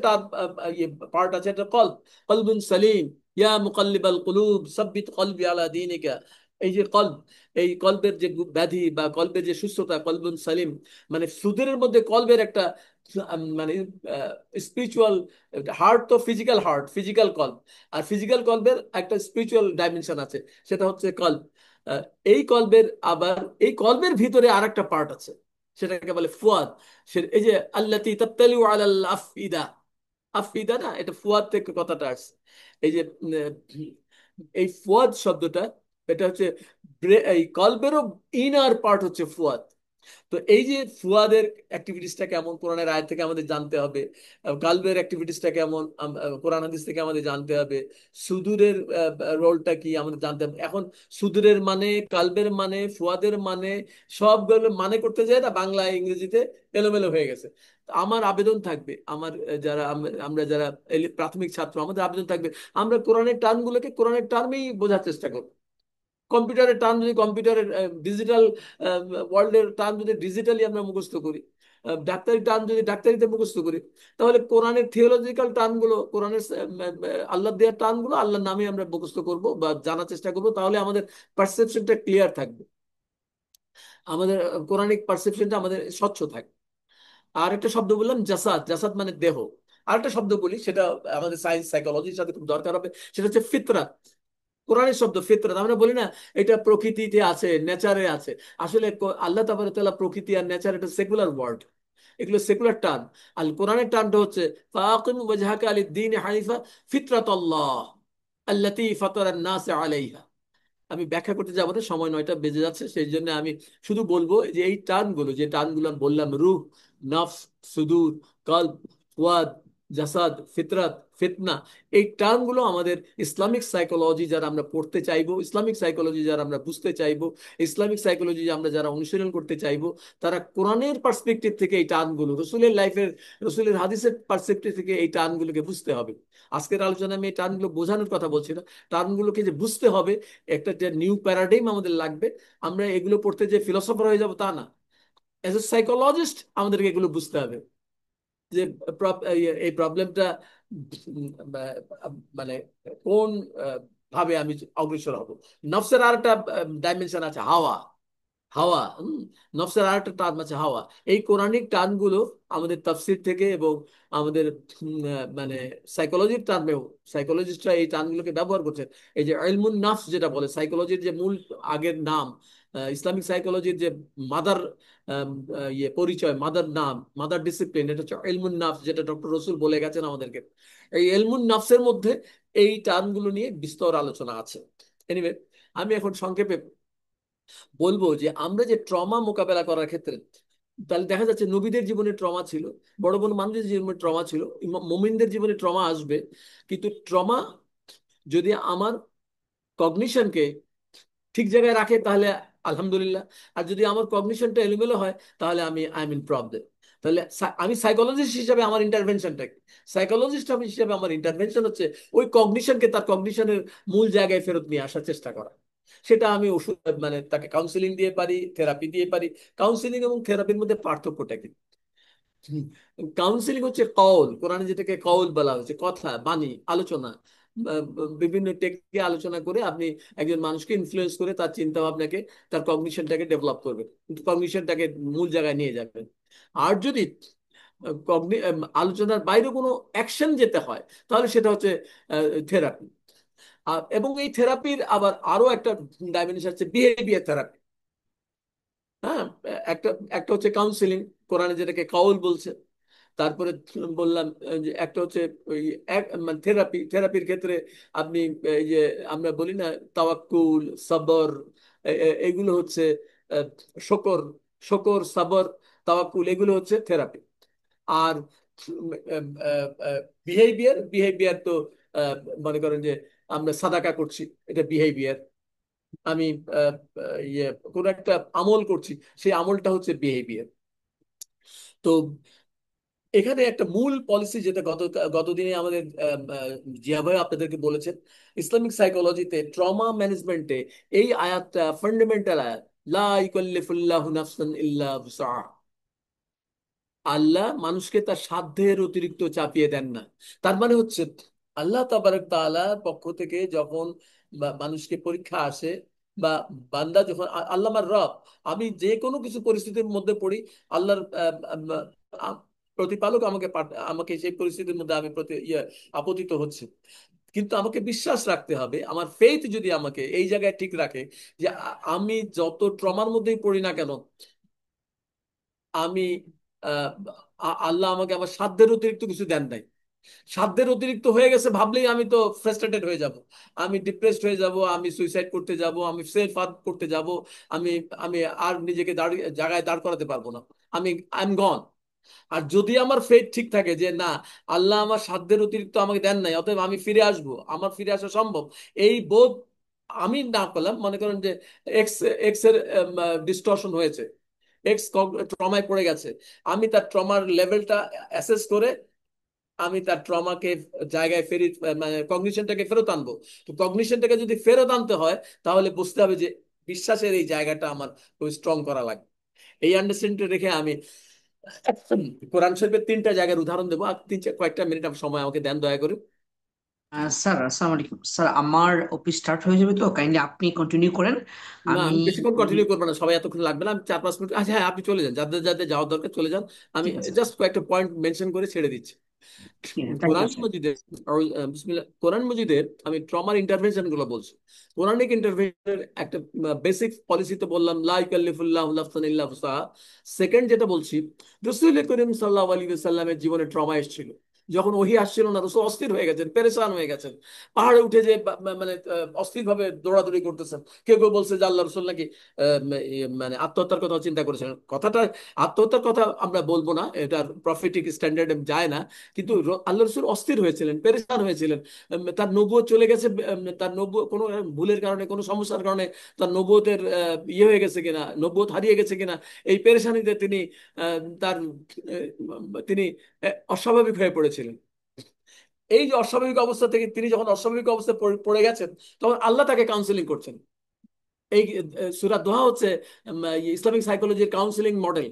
পার্ট আছে, এটা কলব, কলবুন সালিম, ইয়া মুকাল্লিবাল কুলুব সাব্বিত কলবি আলা দীনিকা। এই যে কলব, এই কলবের যে ব্যাধি বা কলবের যে সুস্থতা, কলবুন সালিম, মানে সুদূরের মধ্যে কলবের একটা মানে স্পিরিচুয়াল হার্ট, তো ফিজিক্যাল হার্ট, ফিজিক্যাল কলব, আর ফিজিক্যাল কলবের একটা স্পিরিচুয়াল ডাইমেনশন আছে, সেটা হচ্ছে কলব। আহ, এই কলবের আবার, এই কলবের ভিতরে আর একটা পার্ট আছে, সেটাকে বলে ফুয়াদ। সে এই যে আল্লাতী তাত্তালিউ আলাল আফইদা, আফইদা না, এটা ফুয়াদ থেকে কথাটা আসছে। এই যে এই ফুয়াদ শব্দটা, এটা হচ্ছে এই কলবেরও ইনার পার্ট হচ্ছে ফুয়াদ। তো এই যে ফুয়াদের অ্যাক্টিভিটিসটা কেমন, কোরআনের আয়াত থেকে আমাদের জানতে হবে। কালবের অ্যাক্টিভিটিসটা কেমন, কোরআন হাদিস থেকে আমাদের জানতে হবে। সুদূরের রোলটা কি আমাদের জানতে হবে। এখন সুদূরের মানে, কালবের মানে, ফুয়াদের মানে, সবগুলো মানে করতে যায় না, বাংলা ইংরেজিতে এলোমেলো হয়ে গেছে। তো আমার আবেদন থাকবে, আমার যারা আমরা যারা প্রাথমিক ছাত্র, আমাদের আবেদন থাকবে, আমরা কোরআনের টার্মগুলোকে কোরআনের টার্মেই বোঝার চেষ্টা করব। কম্পিউটারের টার্ম যদি কম্পিউটারের, ডিজিটাল ওয়ার্ল্ডের টার্ম যদি ডিজিটালি আমরা মুখস্থ করি, ডাক্তারি টার্ম যদি ডাক্তারিতে মুখস্থ করি, তাহলে কোরআনের থিওলজিক্যাল টার্মগুলো, কোরআনের আল্লাহ দেওয়ার টার্মগুলো আল্লাহর নামে আমরা মুখস্থ করব বা জানার চেষ্টা করব, তাহলে আমাদের পারসেপশনটা ক্লিয়ার থাকবে, আমাদের কোরআনিক পারসেপশনটা আমাদের স্বচ্ছ থাকবে। আর একটা শব্দ বললাম জাসাদ, জাসাদ মানে দেহ। আর একটা শব্দ বলি, সেটা আমাদের সায়েন্স সাইকোলজির সাথে খুব দরকার হবে, সেটা হচ্ছে ফিতরাত। কোরআনের শব্দ ফিতরাত, আমরা বলি না এটা প্রকৃতিতে আছে, নেচারে আছে। আসলে আল্লাহ তাবারক তাআলা প্রকৃতি আর নেচার, এটা সেকুলার ওয়ার্ড, এগুলো সেকুলার টার্ম। আর কোরআনের টার্মটা হচ্ছে ফাকিম ওয়াজহাকা লিদ-দীন হানিফা ফিতরাতাল্লাহ আল্লাতী ফাতারান নাস আলাইহা। আমি ব্যাখ্যা করতে যাবো না, সময় 9টা বেজে যাচ্ছে, সেই জন্য আমি শুধু বলবো যে এই টার্মগুলো, যে টার্মগুলো আমি বললাম, রূহ, নফস, সুদূর, কলব, ফুয়াদ, জাসাদ, ফিতরাত, ফিতনা, এই টার্মগুলো আমাদের ইসলামিক সাইকোলজি যারা আমরা পড়তে চাইবো, ইসলামিক সাইকোলজি যারা আমরা বুঝতে চাইবো, ইসলামিক সাইকোলজি আমরা যারা অনুশীলন করতে চাইবো, তারা কোরআনের পার্সপেক্টিভ থেকে এই টার্মগুলো, রসুলের লাইফের, রসুলের হাদিসের পার্সপেক্টিভ থেকে এই টার্মগুলোকে বুঝতে হবে। আজকের আলোচনায় আমি এই টার্মগুলো বোঝানোর কথা বলছি না, টার্মগুলোকে যে বুঝতে হবে, একটা যে নিউ প্যারাডিম আমাদের লাগবে। আমরা এগুলো পড়তে যে ফিলোসফার হয়ে যাব তা না, অ্যাজ এ সাইকোলজিস্ট আমাদেরকে এগুলো বুঝতে হবে, যে এই প্রবলেমটা মানে কোন ভাবে আমি অগ্রসর হব। নফসের আর একটা ডাইমেনশন আছে, হাওয়া। হাওয়া নফসের আর একটা টার্ম আছে, হাওয়া। এই কোরআনিক টার্মগুলো আমাদের তাফসির থেকে এবং আমাদের মানে সাইকোলজির টার্মেও সাইকোলজিস্টরা এই টার্মগুলোকে ব্যবহার করছেন। এই যে ইলমুন নাফস যেটা বলে, সাইকোলজির যে মূল আগের নাম, ইসলামিক সাইকোলজির যে মাদার ইয়ে পরিচয়, মাদার নাম, মাদার ডিসিপ্লিন, এটা হচ্ছে ইলমুন নাফস, যেটা ডক্টর রসুল বলে গেছেন আমাদেরকে। এই ইলমুন নাফসের মধ্যে এই টার্মগুলো নিয়ে বিস্তর আলোচনা আছে। এনিওয়ে, আমি এখন সংক্ষেপে বলবো যে আমরা যে ট্রমা মোকাবেলা করার ক্ষেত্রে, তাহলে দেখা যাচ্ছে নবীদের জীবনে ট্রমা ছিল, বড় বড় মানুষদের জীবনে ট্রমা ছিল, মুমিনদের জীবনে ট্রমা আসবে। কিন্তু ট্রমা যদি আমার কগনিশনকে ঠিক জায়গায় রাখে তাহলে আলহামদুলিল্লাহ। আর যদি আমার কগনিশনটা এলোমেলো হয় তাহলে আই এম ইন প্রবলেম। তাহলে আমি সাইকোলজিস্ট হিসেবে আমার ইন্টারভেনশনটা কি? সাইকোলজিস্ট হিসেবে আমার ইন্টারভেনশন হচ্ছে ওই কগনিশনকে তার কগনিশনের মূল জায়গায় ফেরত নিয়ে আসার চেষ্টা করা। সেটা আমি ওষুধ মানে তাকে কাউন্সিলিং দিয়ে পারি, থেরাপি দিয়ে পারি। কাউন্সিলিং এবং থেরাপির মধ্যে পার্থক্যটা কি? কাউন্সিলিং হচ্ছে কওল, কোরআনে যেটাকে কওল বলা হয়েছে, কথা, বাণী, আলোচনা। বিভিন্ন টেকনিকে আলোচনা করে আপনি একজন মানুষকে ইনফ্লুয়েন্স করে তার চিন্তা ভাবনাকে, তার কগনিশনটাকে ডেভেলপ করবেন, কগনিশনটাকে মূল জায়গায় নিয়ে যাবেন। আর যদি আলোচনার বাইরে কোনো অ্যাকশন যেতে হয় তাহলে সেটা হচ্ছে থেরাপি। এবং এই থেরাপির আবার আরো একটা ডাইমেনশন আছে, বিহেভিয়ার থেরাপি। হ্যাঁ, একটা একটা হচ্ছে কাউন্সিলিং, কোরআনে যেটাকে কাউল বলছে। তারপরে বললাম যে একটা হচ্ছে ওই মানে থেরাপি। থেরাপির ক্ষেত্রে আপনি এই যে আমরা বলি না, তাওয়াক্কুল, সবর, এগুলো হচ্ছে আহ, শকর, শকর, সবর, তাওয়াক্কুল, এগুলো হচ্ছে থেরাপি। আর বিহেভিয়ার, বিহেভিয়ার তো আহ, মনে করেন যে আমরা সাদাকা করছি, এটা বিহেভিয়ার। আমি আহ, ইয়ে কোন একটা আমল করছি, সেই আমলটা হচ্ছে বিহেভিয়ার। তো এখানে একটা মূল পলিসি যেটা গতদিনে আমাদের জিয়া ভাই আপনাদেরকে বলেছেন, ইসলামিক সাইকোলজিতে ট্রমা ম্যানেজমেন্টে এই আয়াতটা ফান্ডামেন্টাল আয়াত, লা ইকাল্লিফুল্লাহু নাফসান ইল্লা উসআহা। আল্লাহ মানুষকে তার সাধ্যের অতিরিক্ত চাপিয়ে দেন না। তার মানে হচ্ছে আল্লাহ তাবারক তাআলার পক্ষ থেকে যখন মানুষকে পরীক্ষা আসে, বা বান্দা যখন আল্লাহ আমার রব, আমি যে কোনো কিছু পরিস্থিতির মধ্যে পড়ি, আল্লাহর প্রতিপালক আমাকে আমাকে সেই পরিস্থিতির মধ্যে আমি আপতিত হচ্ছে। কিন্তু আমাকে বিশ্বাস রাখতে হবে, আমার ফেইথ যদি আমাকে এই জায়গায় ঠিক রাখে যে আমি যত ট্রমার মধ্যেই পড়ি না কেন, আমি আহ, আল্লাহ আমাকে আমার সাধ্যের অতিরিক্ত কিছু দেন নাই। সাধ্যের অতিরিক্ত হয়ে গেছে ভাবলেই আমি তো ফ্রাস্ট্রেটেড হয়ে যাব, আমি ডিপ্রেসড হয়ে যাব, আমি সুইসাইড করতে যাব, আমি সেলফ হার্ম করতে যাব। আমি আমি আর নিজেকে জায়গায় দাঁড় করাতে পারবো না। আই এম গন। আর যদি আমার ফেথ ঠিক থাকে যে না, আল্লাহ আমার সাধ্যের অতিরিক্ত আমাকে দেন নাই, অতএব আমি ফিরে আসবো, আমার ফিরে আসা সম্ভব, এই বোধ আমি না পেলাম। মনে করেন যে এক্স এক্স এর ডিস্টরশন হয়েছে, এক্স ট্রমায় পড়ে গেছে, আমি তার ট্রমার লেভেলটা অ্যাসেস করে আমি তার ট্রমাকে জায়গায় মানে কগনিশনটাকে ফেরত আনবো। তো কগনিশনটাকে যদি ফেরত আনতে হয় তাহলে বুঝতে হবে যে বিশ্বাসের এই জায়গাটা আমার খুব স্ট্রং করা লাগবে। এই আন্ডারস্ট্যান্ডিং রেখে আমি কোরআন শরীফের তিনটা জায়গার উদাহরণ দেবো। আর কয়েকটা মিনিট সময় আমাকে দেন দয়া করে। স্যার আসসালামু আলাইকুম স্যার, আমার অফিস স্টার্ট হয়ে যাবে, তো কাইন্ডলি আপনি কন্টিনিউ করেন। না, আমি আমি বেশিক্ষণ কন্টিনিউ করবো না, সবাই এতক্ষণ লাগবে না, আমি 4-5 মিনিট। আচ্ছা হ্যাঁ, আপনি চলে যান, যাদের যাদের যাওয়ার দরকার চলে যান। আমি ঠিক আছে জাস্ট কয়েকটা পয়েন্ট মেনশন করে ছেড়ে দিচ্ছি। ঠিক আছে, থ্যাংক ইউ কোরআন স্যার। মজিদের বিসমিল্লাহ, কোরআন মজিদের আমি ট্রমার ইন্টারভেনশন গুলো বলছি। কোরআনিক ইন্টারভেনশনের একটা বেসিক পলিসি তো বললাম, লা ইকাল্লিফুল্লাহু নাফসান ইল্লা উসআহা। সেকেন্ড যেটা বলছি, রাসূল করিম সাল্লাল্লাহু আলাইহি ওয়াসাল্লামের জীবনে ট্রমা এসেছিল। যখন ওহী আসছিল না, রাসূল অস্থির হয়ে গেছেন, পেরেশান হয়ে গেছেন, পাহাড়ে উঠে যে মানে অস্থির ভাবে দৌড়াদৌড়ি করতেছেন। কেউ কেউ বলছে যে আল্লাহ রসুল নাকি মানে আত্মহত্যার কথা চিন্তা করেছেন। কথাটা আত্মহত্যার কথা আমরা বলবো না, এটার প্রফেটিক স্ট্যান্ডার্ডে যায় না। কিন্তু আল্লাহ রসুল অস্থির হয়েছিলেন, পেরেশান হয়েছিলেন। তার নবুয়ত চলে গেছে, তার নবুয়ত কোনো ভুলের কারণে, কোনো সমস্যার কারণে তার নবুয়তের ইয়ে হয়ে গেছে কিনা, নবুয়ত হারিয়ে গেছে কিনা, এই পেরেশানিতে তিনি তিনি অস্বাভাবিক হয়ে পড়েছিলেন। এই যে অস্বাভাবিক অবস্থা থেকে তিনি যখন অস্বাভাবিক অবস্থায় পড়ে গেছেন, তখন আল্লাহ তাকে কাউন্সিলিং করছেন। এই সূরা দোহা হচ্ছে ইসলামিক সাইকোলজির কাউন্সিলিং মডেল।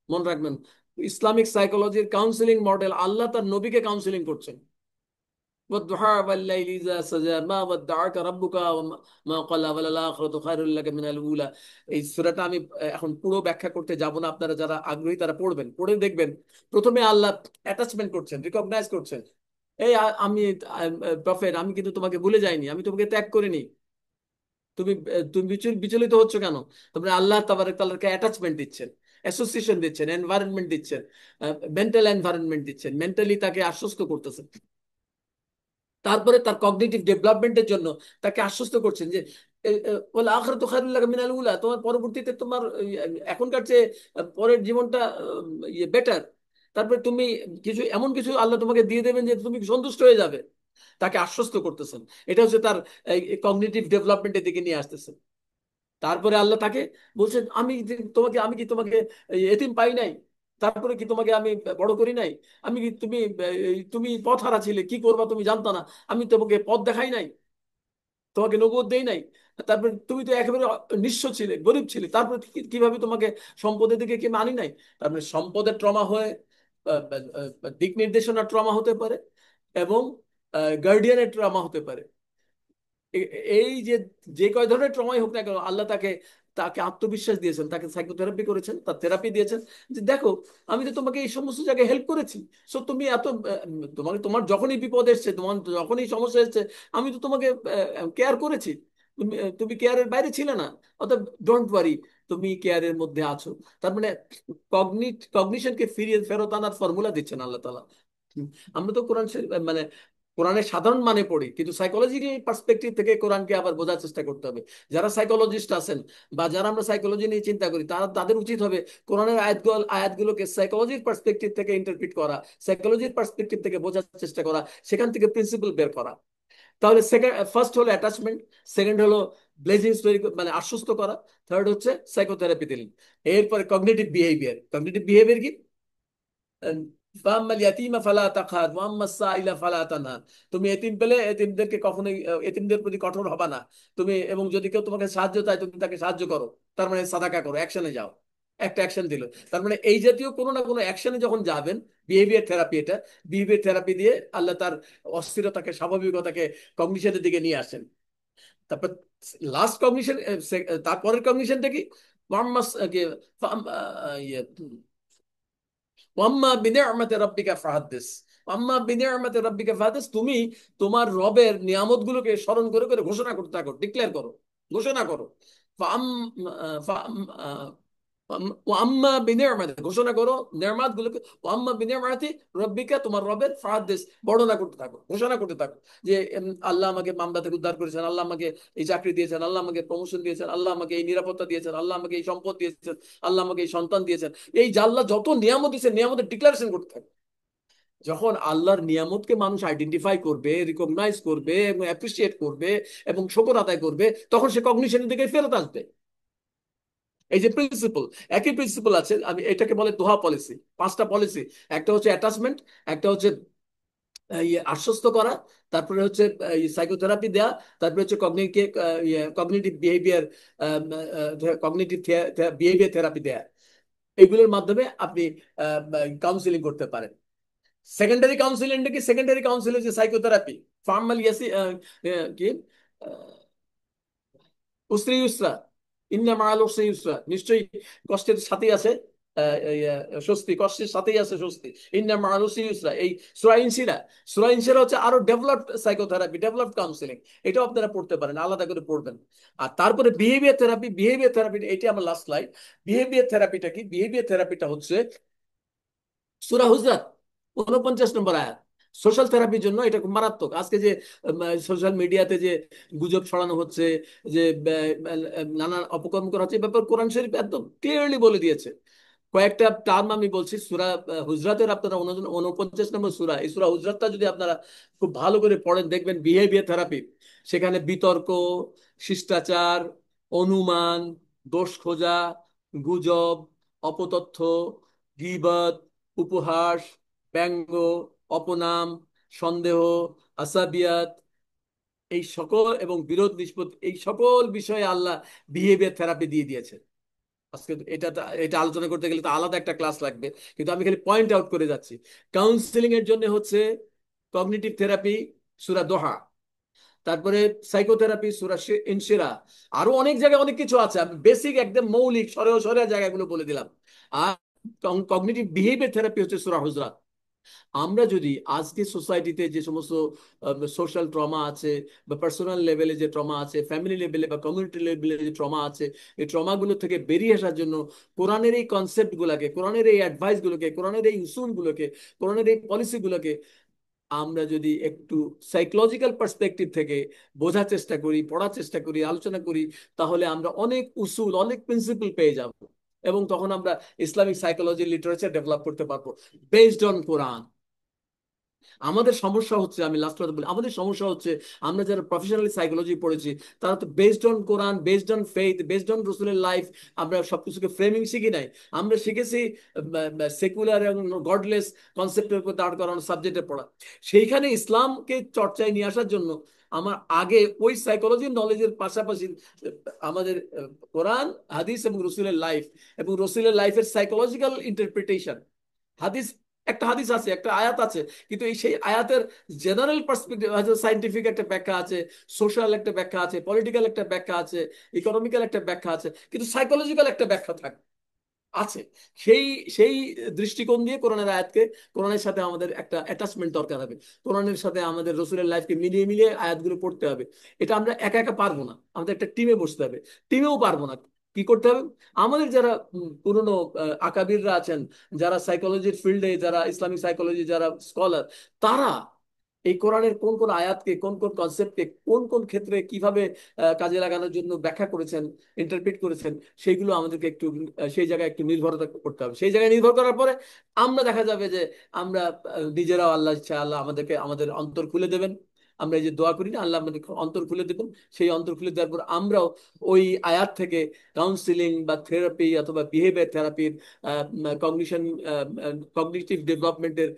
মনে রাখবেন, ইসলামিক সাইকোলজির কাউন্সিলিং মডেল, আল্লাহ তার নবীকে কাউন্সিলিং করছেন। والضحى والليل إذا سجى ما ودعك ربك وما قلى وللآخرة خير لك من الأولى। এই সূরাটা আমি এখন পুরো ব্যাখ্যা করতে যাব না, আপনারা যারা আগ্রহী তারা পড়বেন, পড়ে দেখবেন। প্রথমে আল্লাহ অ্যাটাচমেন্ট করছেন, রিকগনাইজ করছেন, এই আমি প্রফেট, আমি কিন্তু তোমাকে ভুলে যাইনি, আমি তোমাকে ত্যাগ করিনি, তুমি তুমি বিচলিত হচ্ছ কেন? তারপরে আল্লাহ তাবারক তাআলাকে অ্যাটাচমেন্ট দিচ্ছেন, অ্যাসোসিয়েশন দিচ্ছেন, এনভায়রনমেন্ট দিচ্ছেন, মেন্টাল এনভায়রনমেন্ট দিচ্ছেন, মেন্টালি তাকে আশ্বস্ত করতেছেন। তারপরে তার কগনিটিভ ডেভেলপমেন্টের জন্য তাকে আশ্বস্ত করছেন যে বলে আখিরাত খায়রুল লাকা মিনাল উলা, তোমার পরবর্তীতে তোমার এখনকার চেয়ে পরের জীবনটা ইয়ে বেটার। তারপরে তুমি কিছু এমন কিছু আল্লাহ তোমাকে দিয়ে দেবেন যে তুমি সন্তুষ্ট হয়ে যাবে, তাকে আশ্বস্ত করতেছেন। এটা হচ্ছে তার কগনিটিভ ডেভেলপমেন্টের দিকে নিয়ে আসতেছেন। তারপরে আল্লাহ তাকে বলছেন, আমি কি তোমাকে এতিম পাই নাই? তারপরে কি তোমাকে আমি বড় করি নাই? আমি কি তুমি পথ হারা ছিলে, কি করবা তুমি জানতা না, আমি তোমাকে পথ দেখাই নাই, তোমাকে নগদ দেই নাই? তারপরে তুমি তো একেবারে নিঃস্ব ছিলে, গরিব ছিলে, তারপরে কিভাবে তোমাকে সম্পদের দিকে কি মানি নাই? তারপরে সম্পদের ট্রমা হয়ে দিক নির্দেশনার ট্রমা হতে পারে, এবং গার্ডিয়ানের ট্রমা হতে পারে। এই যে যে কয় ধরনের ট্রমাই হোক না কেন, আল্লাহ তাকে তাকে আত্মবিশ্বাস দিয়েছেন, তাকে সাইকোথেরাপি করেছেন, তার থেরাপি দিয়েছেন, যে দেখো আমি তো তোমাকে এই সমস্ত জায়গায় হেল্প করেছি, সো তুমি এত তোমাকে তোমার যখনই বিপদ এসছে, তোমার যখনই সমস্যা এসছে, আমি তো তোমাকে কেয়ার করেছি, তুমি কেয়ারের বাইরে ছিলে না, অর্থাৎ ডোন্ট ওয়ারি, তুমি কেয়ারের মধ্যে আছো। তার মানে কগনিশনকে ফিরিয়ে ফেরত আনার ফর্মুলা দিচ্ছেন আল্লাহ তাআলা। আমরা তো কোরআন মানে কোরআনের সাধারণ মানে পড়ি, কিন্তু সাইকোলজিক্যাল পার্সপেক্টিভ থেকে কোরআনকে আবার বোঝার চেষ্টা করতে হবে। যারা সাইকোলজিস্ট আছেন বা যারা আমরা সাইকোলজি নিয়ে চিন্তা করি, তাদের উচিত হবে কোরআনের আয়াতগুলোকে সাইকোলজির পার্সপেক্টিভ থেকে ইন্টারপ্রিট করা, সাইকোলজির পার্সপেক্টিভ থেকে বোঝার চেষ্টা করা, সেখান থেকে প্রিন্সিপাল বের করা। তাহলে সেকেন্ড, ফার্স্ট হলো অ্যাটাচমেন্ট, সেকেন্ড হলো ব্লেজিং স্টোরি মানে আশ্বস্ত করা, থার্ড হচ্ছে সাইকোথেরাপি দিলেন। এরপরে কগনিটিভ বিহেভিয়ার। কগনিটিভ বিহেভিয়ার কি? ফাম্মাল ইয়াতীমা ফালা তাকহার ওয়া আম্মাস সাইলা ফালা তানহার। তুমি এতিম পেলে এতিমদেরকে কখনোই এতিমদের প্রতি কঠোর হবা না। তুমি এবং যদি কেউ তোমাকে সাহায্য চায় তুমি তাকে সাহায্য করো, তার মানে সাদাকা করো, অ্যাকশনে যাও। একটা অ্যাকশন দিল, তার মানে এই জাতীয় কোনো না কোনো অ্যাকশনে যখন যাবেন, বিহেভিয়ার থেরাপি এটা, বিহেভিয়ার থেরাপি দিয়ে আল্লাহ তার অস্থিরতাকে, স্বাভাবিকতাকে কগনিশনের দিকে নিয়ে আসেন। তারপর লাস্ট কগনিশন, তারপরের কগনিশনটা কি? ওয়াম্মাস কি ইয়ে ওয়াম্মা বিনিআমাতি রাব্বিকা ফাহাদ্দিস। ওয়াম্মা বিনিআমাতি রাব্বিকা ফাহাদ্দিস, তুমি তোমার রবের নিয়ামতগুলোকে স্মরণ করে করে ঘোষণা করতে থাকো, ডিক্লেয়ার করো, ঘোষণা করো। ফাআম ফাআম ওয়াম্মা বিনিআমাতি, ঘোষণা করো নিয়ামতগুলোকে। ওয়াম্মা বিনিআমাতি রাব্বিকা, তোমার রবের, ফাহাদ্দিস, বর্ণনা করতে থাকো, ঘোষণা করতে থাকো, যে আল্লাহ আমাকে মামলা থেকে উদ্ধার করেছেন, আল্লাহ আমাকে এই চাকরি দিয়েছেন, আল্লাহ আমাকে প্রমোশন দিয়েছেন, আল্লাহ আমাকে এই নিরাপত্তা দিয়েছেন, আল্লাহ আমাকে এই সম্পদ দিয়েছেন, আল্লাহ আমাকে এই সন্তান দিয়েছেন। এই যে আল্লাহ যত নিয়ামত দিয়েছেন, নিয়ামতের ডিক্লারেশন করতে থাকে। যখন আল্লাহর নিয়ামতকে মানুষ আইডেন্টিফাই করবে, রিকগনাইজ করবে এবং অ্যাপ্রিসিয়েট করবে এবং শুকর আদায় করবে, তখন সে কগনিশনের দিকে ফেরত আসবে। এই যে প্রিন্সিপল, একই প্রিন্সিপল আছে, আমি এটাকে বলে দোহা পলিসি। পাঁচটা পলিসি, একটা হচ্ছে অ্যাটাচমেন্ট, একটা হচ্ছে আশ্বস্ত করা, তারপরে হচ্ছে সাইকোথেরাপি দেওয়া, তারপরে হচ্ছে cognitive behaviour, cognitive behaviour therapy দেয়া। এগুলোর মাধ্যমে আপনি কাউন্সিলিং করতে পারেন। সেকেন্ডারি কাউন্সিলিং কি? সেকেন্ডারি কাউন্সিলিং যে সাইকোথেরাপি, ফর্মাল ইয়াসি কি উসরি ইউসরা, ইন্না মাআল উসরি ইউসরা, নিশ্চয়ই কষ্টের সাথেই আছে স্বস্তি, কষ্টের সাথেই আছে স্বস্তি। ইন্না মাআল উসরি ইউসরা, এই সূরা ইনসিরা। সূরা ইনসিরা হচ্ছে আরো ডেভেলপড সাইকোথেরাপি, ডেভেলপড কাউন্সিলিং। এটাও আপনারা পড়তে পারেন, আলাদা করে পড়বেন। আর তারপরে বিহেভিয়ার থেরাপি। বিহেভিয়ার থেরাপি এটি আমার লাস্ট স্লাইড। বিহেভিয়ার থেরাপিটা কি? বিহেভিয়ার থেরাপিটা হচ্ছে সূরা হুজরাত 49 নম্বর আয়াত। সোশ্যাল থেরাপির জন্য এটা খুব মারাত্মক। আজকে যে সোশ্যাল মিডিয়াতে যে গুজব ছড়ানো হচ্ছে, যে নানান অপকর্ম করা হচ্ছে, এই ব্যাপার কোরআন শরীফ একদম ক্লিয়ারলি বলে দিয়েছে। কয়েকটা টার্ম আমি বলছি, সূরা হুজরাতের আপনারা 49 নম্বর সূরা, এই সূরা হুজরাতটা যদি আপনারা খুব ভালো করে পড়েন, দেখবেন বিহেভিয়ার থেরাপি। সেখানে বিতর্ক, শিষ্টাচার, অনুমান, দোষ খোঁজা, গুজব, অপতথ্য, গীবত, উপহাস, ব্যঙ্গ, অপনাম, সন্দেহ, আসাবিয়াত, এই সকল এবং বিরোধ নিষ্পত্তি, এই সকল বিষয়ে আল্লাহ বিহেভিয়ার থেরাপি দিয়ে দিয়েছে। আজকে এটা এটা আলোচনা করতে গেলে তো আলাদা একটা ক্লাস লাগবে, কিন্তু আমি খালি পয়েন্ট আউট করে যাচ্ছি। কাউন্সিলিং এর জন্য হচ্ছে কগনিটিভ থেরাপি, সূরা দোহা। তারপরে সাইকোথেরাপি সূরা ইনশিরা। আরো অনেক জায়গায় অনেক কিছু আছে, আমি বেসিক একদম মৌলিক সরেও সরে জায়গাগুলো বলে দিলাম। আর কগনিটিভ বিহেভিয়ার থেরাপি হচ্ছে সূরা হুজরাত। আমরা যদি আজকে সোসাইটিতে যে সমস্ত সোশ্যাল ট্রমা আছে, বা পার্সোনাল লেভেলে যে ট্রমা আছে, ফ্যামিলি লেভেলে বা কমিউনিটি লেভেলে যে ট্রমা আছে, এই ট্রমাগুলো থেকে বেরিয়ে আসার জন্য কোরআনের এই কনসেপ্ট গুলাকে, কোরআনের এই অ্যাডভাইস গুলোকে, কোরআনের এই উসুল গুলোকে, কোরআনের এই পলিসি গুলোকে আমরা যদি একটু সাইকোলজিক্যাল পার্সপেক্টিভ থেকে বোঝার চেষ্টা করি, পড়ার চেষ্টা করি, আলোচনা করি, তাহলে আমরা অনেক উসুল, অনেক প্রিন্সিপল পেয়ে যাব। এবং তখন আমরা ইসলামিক সাইকোলজি লিটারেচার ডেভেলপ করতে পারবো বেসড অন কোরআন। আমাদের সমস্যা হচ্ছে, আমি লাস্ট কথা বলি, আমাদের সমস্যা হচ্ছে আমরা যারা প্রফেশনালি সাইকোলজি পড়েছি, তারা তো based on Quran, based on faith, based on রসুলের লাইফ, আমরা সবকিছুকে ফ্রেমিং শিখি নাই। আমরা শিখেছি সেকুলার এবং গডলেস কনসেপ্টের উপর দাঁড় করানো সাবজেক্টে পড়া। সেইখানে ইসলামকে চর্চায় নিয়ে আসার জন্য আমার আগে ওই সাইকোলজি নলেজের পাশাপাশি আমাদের কোরআন, হাদিস এবং রসুলের লাইফ, এবং রসুলের লাইফের সাইকোলজিক্যাল ইন্টারপ্রিটেশন। হাদিস, একটা হাদিস আছে, একটা আয়াত আছে, কিন্তু এই সেই আয়াতের জেনারেল পার্সপেক্টিভ, হয়তো সাইন্টিফিক একটা ব্যাখ্যা আছে, সোশ্যাল একটা ব্যাখ্যা আছে, পলিটিক্যাল একটা ব্যাখ্যা আছে, ইকোনমিক্যাল একটা ব্যাখ্যা আছে, কিন্তু সাইকোলজিক্যাল একটা ব্যাখ্যা থাকে, আছে। সেই সেই দৃষ্টিকোণ দিয়ে কোরআনের আয়াতকে, কোরআনের সাথে আমাদের একটা অ্যাটাচমেন্ট দরকার হবে। কোরআনের সাথে আমাদের রসুলের লাইফকে মিলিয়ে মিলিয়ে আয়াতগুলো পড়তে হবে। এটা আমরা একা একা পারবো না, আমাদের একটা টিমে বসতে হবে। টিমেও পারবো না, কি করতে হবে? আমাদের যারা পুরনো আকাবিররা আছেন, যারা সাইকোলজির ফিল্ডে, যারা ইসলামিক সাইকোলজি যারা স্কলার, তারা এই কোরআনের কোন কোন আয়াতকে, কোন কোন কনসেপ্টকে কোন কোন ক্ষেত্রে কিভাবে কাজে লাগানোর জন্য ব্যাখ্যা করেছেন, ইন্টারপ্রিট করেছেন, সেইগুলো আমাদেরকে একটু সেই জায়গায় একটু নির্ভরতা করতে হবে। সেই জায়গায় নির্ভর করার পরে আমরা দেখা যাবে যে আমরা নিজেরাও, আল্লাহ ইচ্ছা আল্লাহ আমাদেরকে আমাদের অন্তর খুলে দেবেন। আমরা এই যে দোয়া করি না, আল্লাহ আমাদের অন্তর খুলে দেবেন। সেই অন্তর খুলে দেওয়ার পর আমরাও ওই আয়াত থেকে কাউন্সিলিং বা থেরাপি অথবা বিহেভিয়ার থেরাপির, কগনিশন, কগনিটিভ ডেভেলপমেন্টের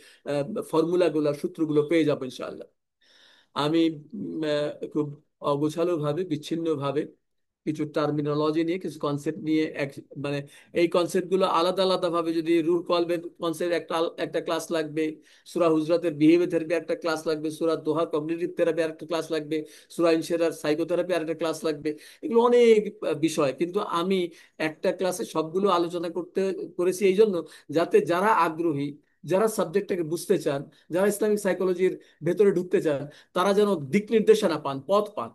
ফর্মুলাগুলো, সূত্রগুলো পেয়ে যাবো ইনশাআল্লাহ। আমি খুব অগোছালো ভাবে, বিচ্ছিন্ন ভাবে কিছু টার্মিনোলজি নিয়ে, কিছু কনসেপ্ট নিয়ে মানে এই কনসেপ্ট গুলো আলাদা আলাদা ভাবে, যদি রুহ কলবের কনসেপ্ট একটা একটা ক্লাস লাগবে, সূরা হুজরাতের বিহেভিয়ার থেরাপি একটা ক্লাস লাগবে, সূরা দোহার কগনিটিভ থেরাপি আর একটা ক্লাস লাগবে, সূরা ইনশিরার সাইকোথেরাপি আর একটা ক্লাস লাগবে। এগুলো অনেক বিষয়, কিন্তু আমি একটা ক্লাসে সবগুলো আলোচনা করেছি এই জন্য, যাতে যারা আগ্রহী, যারা সাবজেক্টটাকে বুঝতে চান, যারা ইসলামিক সাইকোলজির ভেতরে ঢুকতে চান, তারা যেন দিক নির্দেশনা পান, পথ পান,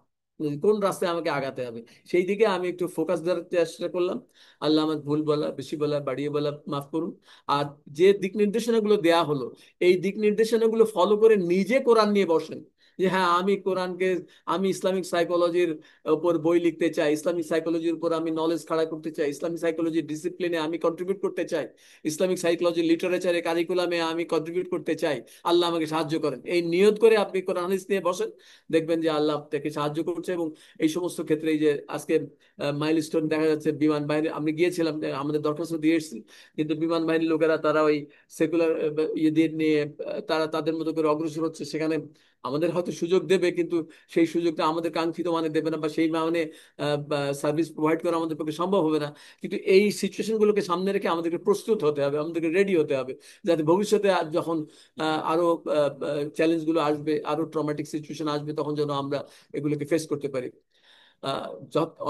কোন রাস্তায় আমাকে আগাতে হবে। সেই দিকে আমি একটু ফোকাস দেওয়ার চেষ্টা করলাম। আল্লাহ আমার ভুল বলা, বেশি বলা, বাড়িয়ে বলা মাফ করুন। আর যে দিক নির্দেশনাগুলো দেয়া হলো, এই দিক নির্দেশনাগুলো ফলো করে নিজে কোরআন নিয়ে বসেন, যে হ্যাঁ আমি কোরআনকে, আমি ইসলামিক সাইকোলজির উপর বই লিখতে চাই, ইসলামিক সাইকোলজির উপর আমি নলেজ খাড়া করতে চাই, ইসলামিক সাইকোলজির ডিসিপ্লিনে আমি কন্ট্রিবিউট করতে চাই, ইসলামিক সাইকোলজি লিটারেচারে, কারিকুলামে আমি কন্ট্রিবিউট করতে চাই, আল্লাহ আমাকে সাহায্য করেন, এই নিয়ত করে আপনি কোরআন হাদিস নিয়ে বসেন। দেখবেন যে আল্লাহ আপনাকে সাহায্য করছে। এবং এই সমস্ত ক্ষেত্রে, এই যে আজকে মাইলস্টোন দেখা যাচ্ছে, বিমান বাহিনী, আমি গিয়েছিলাম, আমাদের দরখাস্ত দিয়ে এসেছি, কিন্তু বিমান বাহিনীর লোকেরা তারা ওই সেকুলার ইয়েদের নিয়ে তারা তাদের মতো করে অগ্রসর হচ্ছে। সেখানে আমাদের হয়তো সুযোগ দেবে, কিন্তু সেই সুযোগটা আমাদের কাঙ্ক্ষিত মানে দেবে না, বা সেই মানে সার্ভিস প্রোভাইড করা আমাদের পক্ষে সম্ভব হবে না। কিন্তু এই সিচুয়েশন গুলোকে সামনে রেখে আমাদেরকে প্রস্তুত হতে হবে, আমাদেরকে রেডি হতে হবে, যাতে ভবিষ্যতে যখন আরো চ্যালেঞ্জ গুলো আসবে, আরো ট্রমাটিক সিচুয়েশন আসবে, তখন যেন আমরা এগুলোকে ফেস করতে পারি।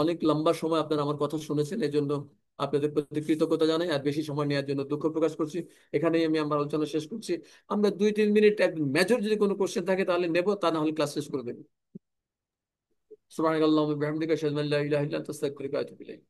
অনেক লম্বা সময় আপনারা আমার কথা শুনেছেন, এই জন্য আপনাদের প্রতি কৃতজ্ঞতা জানাই, আর বেশি সময় নেওয়ার জন্য দুঃখ প্রকাশ করছি। এখানেই আমি আমার আলোচনা শেষ করছি। আমরা 2-3 মিনিট মেজর যদি কোনো কোশ্চেন থাকে তাহলে নেব, তা না হলে ক্লাস শেষ করে দেবো। সুবহানাকাল্লাহুম্মা ওয়া বিহামদিকা আশহাদু আল্লা ইলাহা ইল্লা আনতা আস্তাগফিরুকা ওয়া আতুবু ইলাইক।